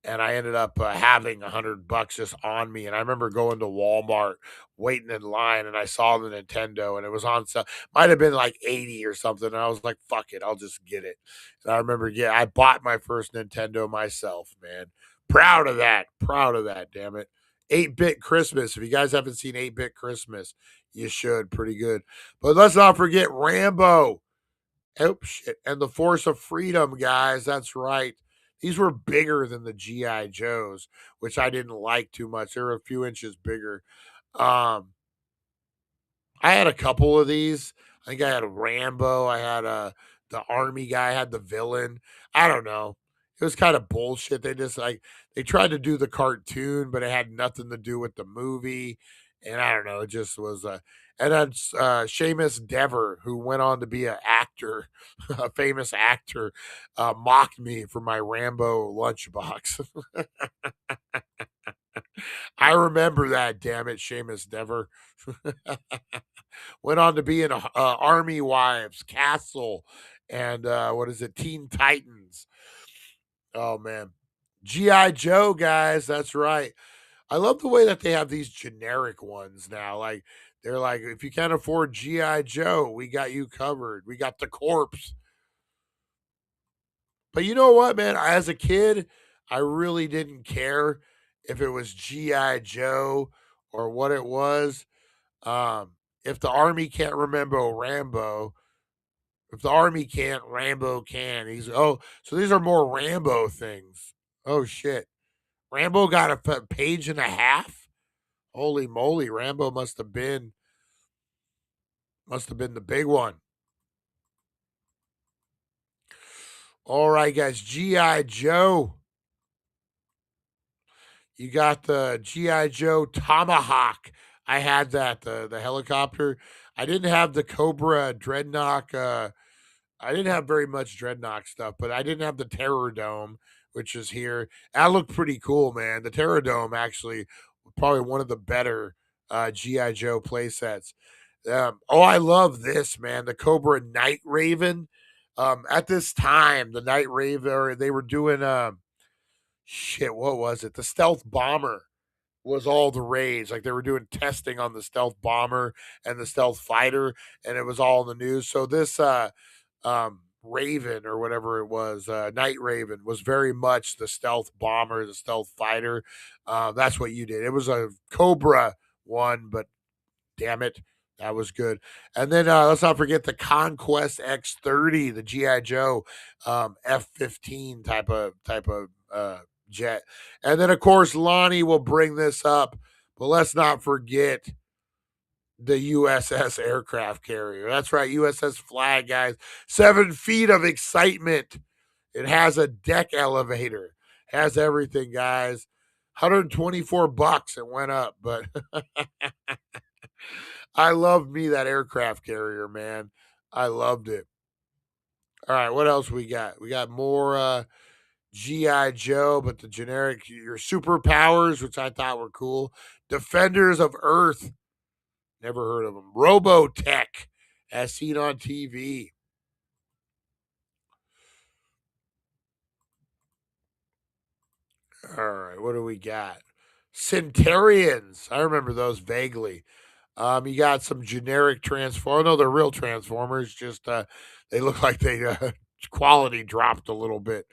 And I ended up having $100 just on me. And I remember going to Walmart, waiting in line, and I saw the Nintendo, and it was on sale. Might have been like 80 or something. And I was like, fuck it, I'll just get it. And I remember, yeah, I bought my first Nintendo myself, man. Proud of that. Proud of that, damn it. 8-Bit Christmas. If you guys haven't seen 8-Bit Christmas, you should. Pretty good. But let's not forget Rambo. Oh, shit. And the Force of Freedom, guys. That's right. These were bigger than the G.I. Joes, which I didn't like too much. They were a few inches bigger. I had a couple of these. I think I had a Rambo. I had the army guy. I had the villain. I don't know. It was kind of bullshit. They just they tried to do the cartoon, but it had nothing to do with the movie. And I don't know. It just was and then Seamus Dever, who went on to be an actor, a famous actor, mocked me for my Rambo lunchbox. I remember that, damn it, Seamus Dever. Went on to be in Army Wives, Castle, and Teen Titans. Oh, man. G.I. Joe, guys, that's right. I love the way that they have these generic ones now. Like, they're like, if you can't afford G.I. Joe, we got you covered. We got the corpse. But you know what, man? As a kid, I really didn't care if it was G.I. Joe or what it was. If the Army can't remember Rambo, if the Army can't, Rambo can. So these are more Rambo things. Oh, shit. Rambo got a page and a half? Holy moly, Rambo must have been the big one. All right, guys, G.I. Joe. You got the G.I. Joe Tomahawk. I had that, the helicopter. I didn't have the Cobra Dreadnought. I didn't have very much Dreadnought stuff, but I didn't have the Terror Dome, which is here. That looked pretty cool, man. The Terror Dome actually probably one of the better G.I. Joe play sets. I love this, man. The Cobra Night Raven. At this time, the Night Raven, they were doing what was it? The Stealth Bomber was all the rage. Like, they were doing testing on the Stealth Bomber and the Stealth Fighter, and it was all in the news. So this Raven or whatever it was, Night Raven, was very much the Stealth Bomber, the Stealth Fighter. That's what you did. It was a Cobra one, but damn it, that was good. And then let's not forget the Conquest X-30, the G.I. Joe F-15 type of jet. And then, of course, Lonnie will bring this up, but let's not forget the USS aircraft carrier. That's right, USS Flag, guys. 7 feet of excitement. It has a deck elevator. Has everything, guys. $124 it went up, but I loved me that aircraft carrier, man. I loved it. All right, what else we got? We got more G.I. Joe, but the generic, your superpowers, which I thought were cool. Defenders of Earth. Never heard of them. Robotech, as seen on TV. All right, what do we got? Centurions. I remember those vaguely. You got some generic Transformers. No, they're real Transformers. Just they look like they quality dropped a little bit.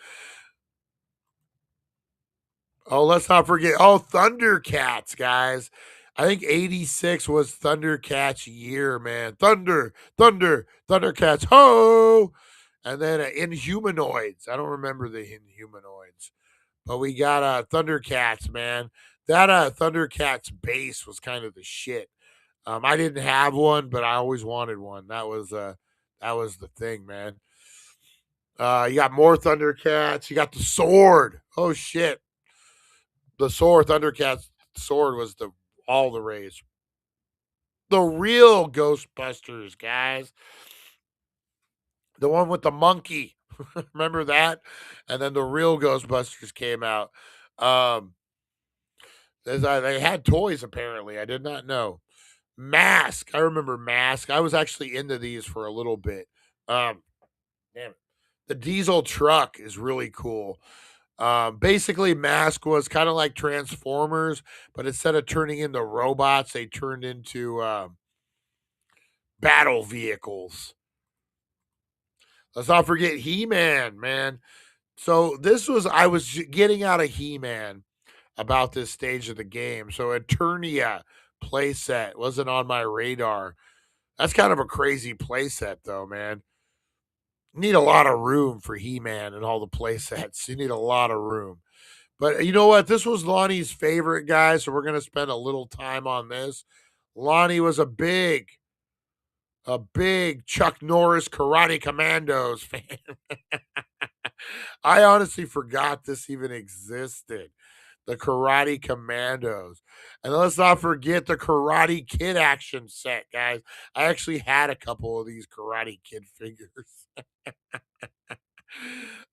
Oh, let's not forget. Oh, Thundercats, guys. I think 86 was Thundercats year, man. Thundercats, ho! And then Inhumanoids. I don't remember the Inhumanoids. But we got Thundercats, man. That Thundercats base was kind of the shit. I didn't have one, but I always wanted one. That was the thing, man. You got more Thundercats. You got the sword. Oh, shit. The sword, Thundercats sword was all the rage. The real Ghostbusters, guys. The one with the monkey. Remember that? And then the real Ghostbusters came out. They had toys, apparently. I did not know. Mask. I remember Mask. I was actually into these for a little bit. Damn it. The diesel truck is really cool. Basically, Mask was kind of like Transformers, but instead of turning into robots, they turned into battle vehicles. Let's not forget He-Man, man. So I was getting out of He-Man about this stage of the game. So Eternia playset wasn't on my radar. That's kind of a crazy playset, though, man. Need a lot of room for He-Man and all the play sets. You need a lot of room. But you know what? This was Lonnie's favorite, guys, so we're going to spend a little time on this. Lonnie was a big Chuck Norris Karate Commandos fan. I honestly forgot this even existed. The Karate Commandos. And let's not forget the Karate Kid action set, guys. I actually had a couple of these Karate Kid figures.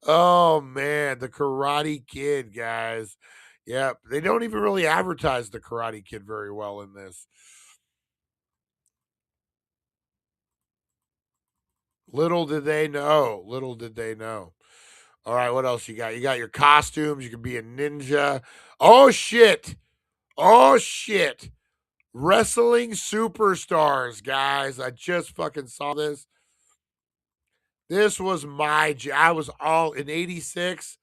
Oh, man. The Karate Kid, guys. Yep. They don't even really advertise the Karate Kid very well in this. Little did they know. Little did they know. All right, what else you got? You got your costumes. You can be a ninja. Oh, shit. Oh, shit. Wrestling superstars, guys. I just fucking saw this. This was I was all in 86.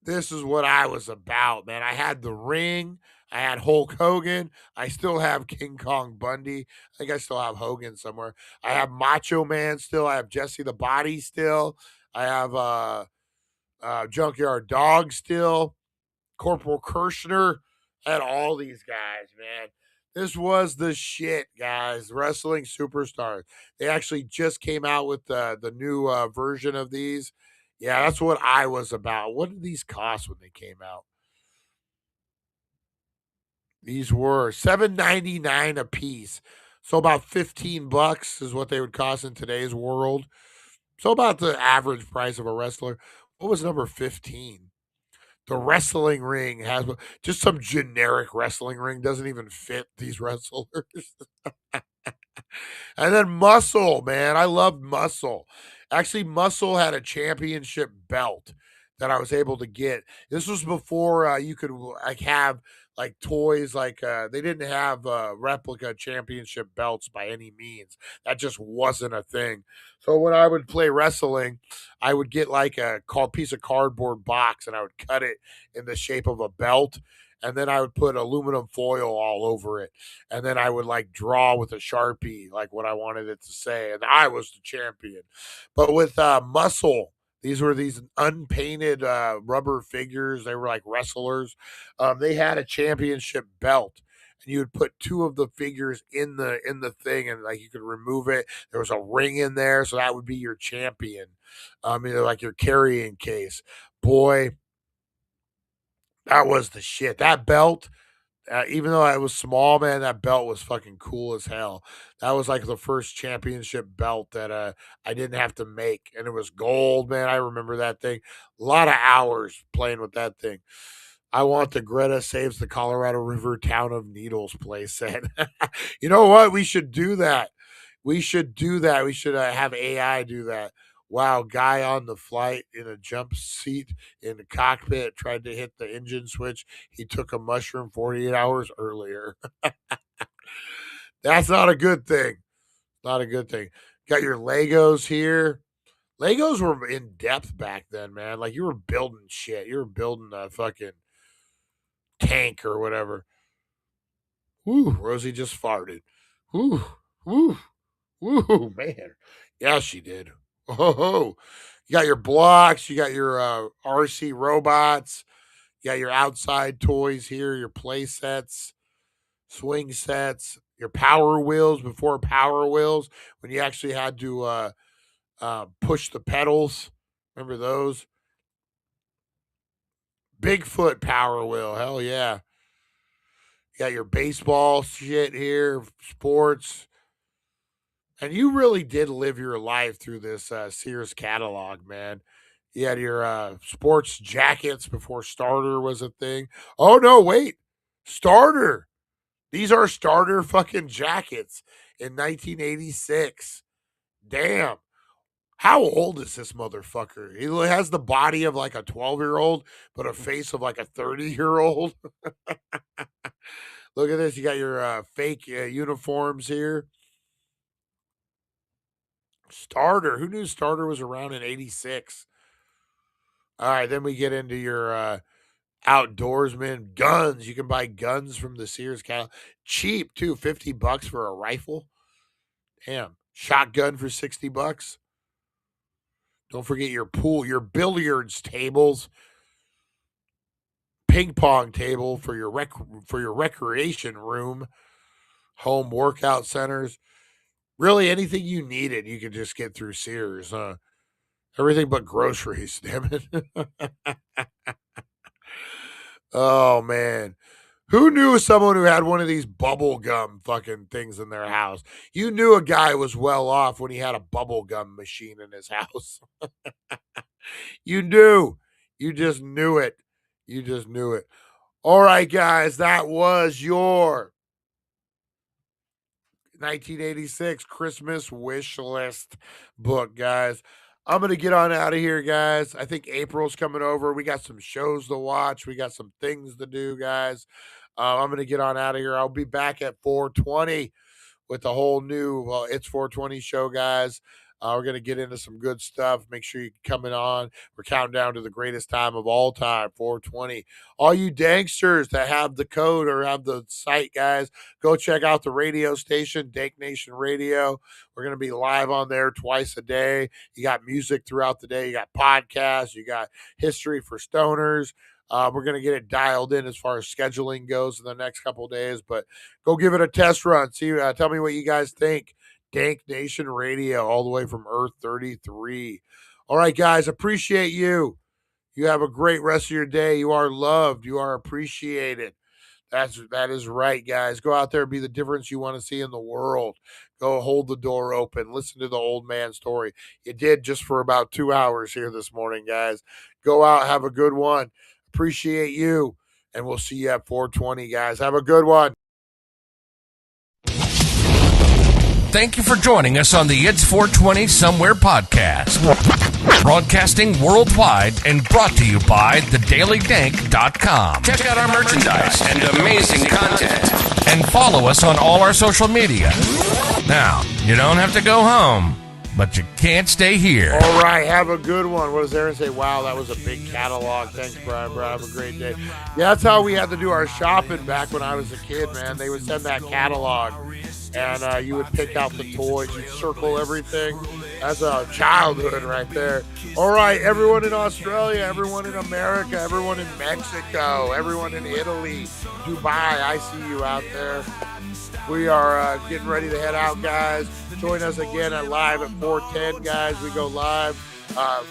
This is what I was about, man. I had the Ring. I had Hulk Hogan. I still have King Kong Bundy. I think I still have Hogan somewhere. I have Macho Man still. I have Jesse the Body still. I have Junkyard Dog still. Corporal Kirshner. I had all these guys, man. This was the shit, guys. Wrestling superstars. They actually just came out with the new version of these. Yeah, that's what I was about. What did these cost when they came out? These were $7.99 a piece. So about $15 is what they would cost in today's world. So about the average price of a wrestler. What was number 15? The wrestling ring has just some generic wrestling ring. Doesn't even fit these wrestlers. And then Muscle, man. I loved Muscle. Actually, Muscle had a championship belt that I was able to get. This was before you could have like toys they didn't have replica championship belts by any means. That just wasn't a thing. So when I would play wrestling, I would get like a piece of cardboard box and I would cut it in the shape of a belt. And then I would put aluminum foil all over it. And then I would like draw with a Sharpie, like what I wanted it to say. And I was the champion. But with Muscle, these were these unpainted rubber figures. They were like wrestlers. They had a championship belt. And you would put two of the figures in the thing, and like you could remove it. There was a ring in there, so that would be your champion. Like your carrying case. Boy, that was the shit. That belt, even though it was small, man, that belt was fucking cool as hell. That was like the first championship belt that I didn't have to make, and it was gold, man. I remember that thing. A lot of hours playing with that thing. I want the Greta Saves the Colorado River Town of Needles play set. You know what? We should do that. We should do that. We should have AI do that. Wow, guy on the flight in a jump seat in the cockpit tried to hit the engine switch. He took a mushroom 48 hours earlier. That's not a good thing. Not a good thing. Got your Legos here. Legos were in depth back then, man. Like you were building shit. You were building a fucking tank or whatever. Woo, Rosie just farted. Woo, woo, woo, man. Yeah, she did. Oh, you got your blocks, you got your RC robots, you got your outside toys here, your play sets, swing sets, your Power Wheels before Power Wheels, when you actually had to push the pedals. Remember those? Bigfoot Power Wheel, hell yeah. You got your baseball shit here, sports. And you really did live your life through this Sears catalog, man. You had your sports jackets before Starter was a thing. Oh, no, wait. Starter. These are Starter fucking jackets in 1986. Damn. How old is this motherfucker? He has the body of like a 12-year-old, but a face of like a 30-year-old. Look at this. You got your fake uniforms here. Starter. Who knew Starter was around in 86? All right, then we get into your outdoorsmen. Guns. You can buy guns from the Sears catalog. Cheap, too. $50 for a rifle. Damn. Shotgun for $60. Don't forget your pool, your billiards tables, ping pong table for your recreation room, home workout centers. Really, anything you needed, you could just get through Sears. Everything but groceries, damn it. Oh, man. Who knew someone who had one of these bubble gum fucking things in their house? You knew a guy was well off when he had a bubble gum machine in his house. You knew. You just knew it. You just knew it. All right, guys, that was your 1986 Christmas wish list book, guys. I'm going to get on out of here, guys. I think April's coming over. We got some shows to watch. We got some things to do, guys. I'm going to get on out of here. I'll be back at 4:20 with the whole new It's 420 show, guys. We're going to get into some good stuff. Make sure you come in on. We're counting down to the greatest time of all time, 420. All you danksters that have the code or have the site, guys, go check out the radio station, Dank Nation Radio. We're going to be live on there twice a day. You got music throughout the day. You got podcasts. You got history for stoners. We're going to get it dialed in as far as scheduling goes in the next couple of days, but go give it a test run. See, tell me what you guys think. Dank Nation Radio, all the way from Earth 33. All right, guys, appreciate you. You have a great rest of your day. You are loved. You are appreciated. That is right, guys. Go out there and be the difference you want to see in the world. Go hold the door open. Listen to the old man story. You did just for about 2 hours here this morning, guys. Go out, have a good one. Appreciate you, and we'll see you at 420, guys. Have a good one. Thank you for joining us on the It's 420 Somewhere podcast. Broadcasting worldwide and brought to you by thedailydank.com. Check out our merchandise and amazing content. And follow us on all our social media. Now, you don't have to go home, but you can't stay here. All right, have a good one. What does Aaron say? Wow, that was a big catalog. Thanks, Brian. Have a great day. Yeah, that's how we had to do our shopping back when I was a kid, man. They would send that catalog, and you would pick out the toys. You'd circle everything. That's a childhood right there. All right, everyone in Australia, everyone in America, everyone in Mexico, everyone in Italy, Dubai, I see you out there. We are getting ready to head out, guys. Join us again at live at 4:10, guys. We go live.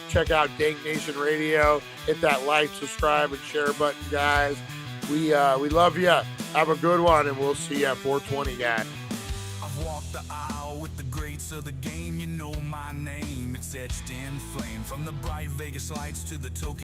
Check out Dank Nation Radio. Hit that like, subscribe, and share button, guys. We love you. Have a good one, and we'll see you at 4:20, guys. I've walked the aisle with the greats of the game. You know my name. It's etched in flame. From the bright Vegas lights to the Toke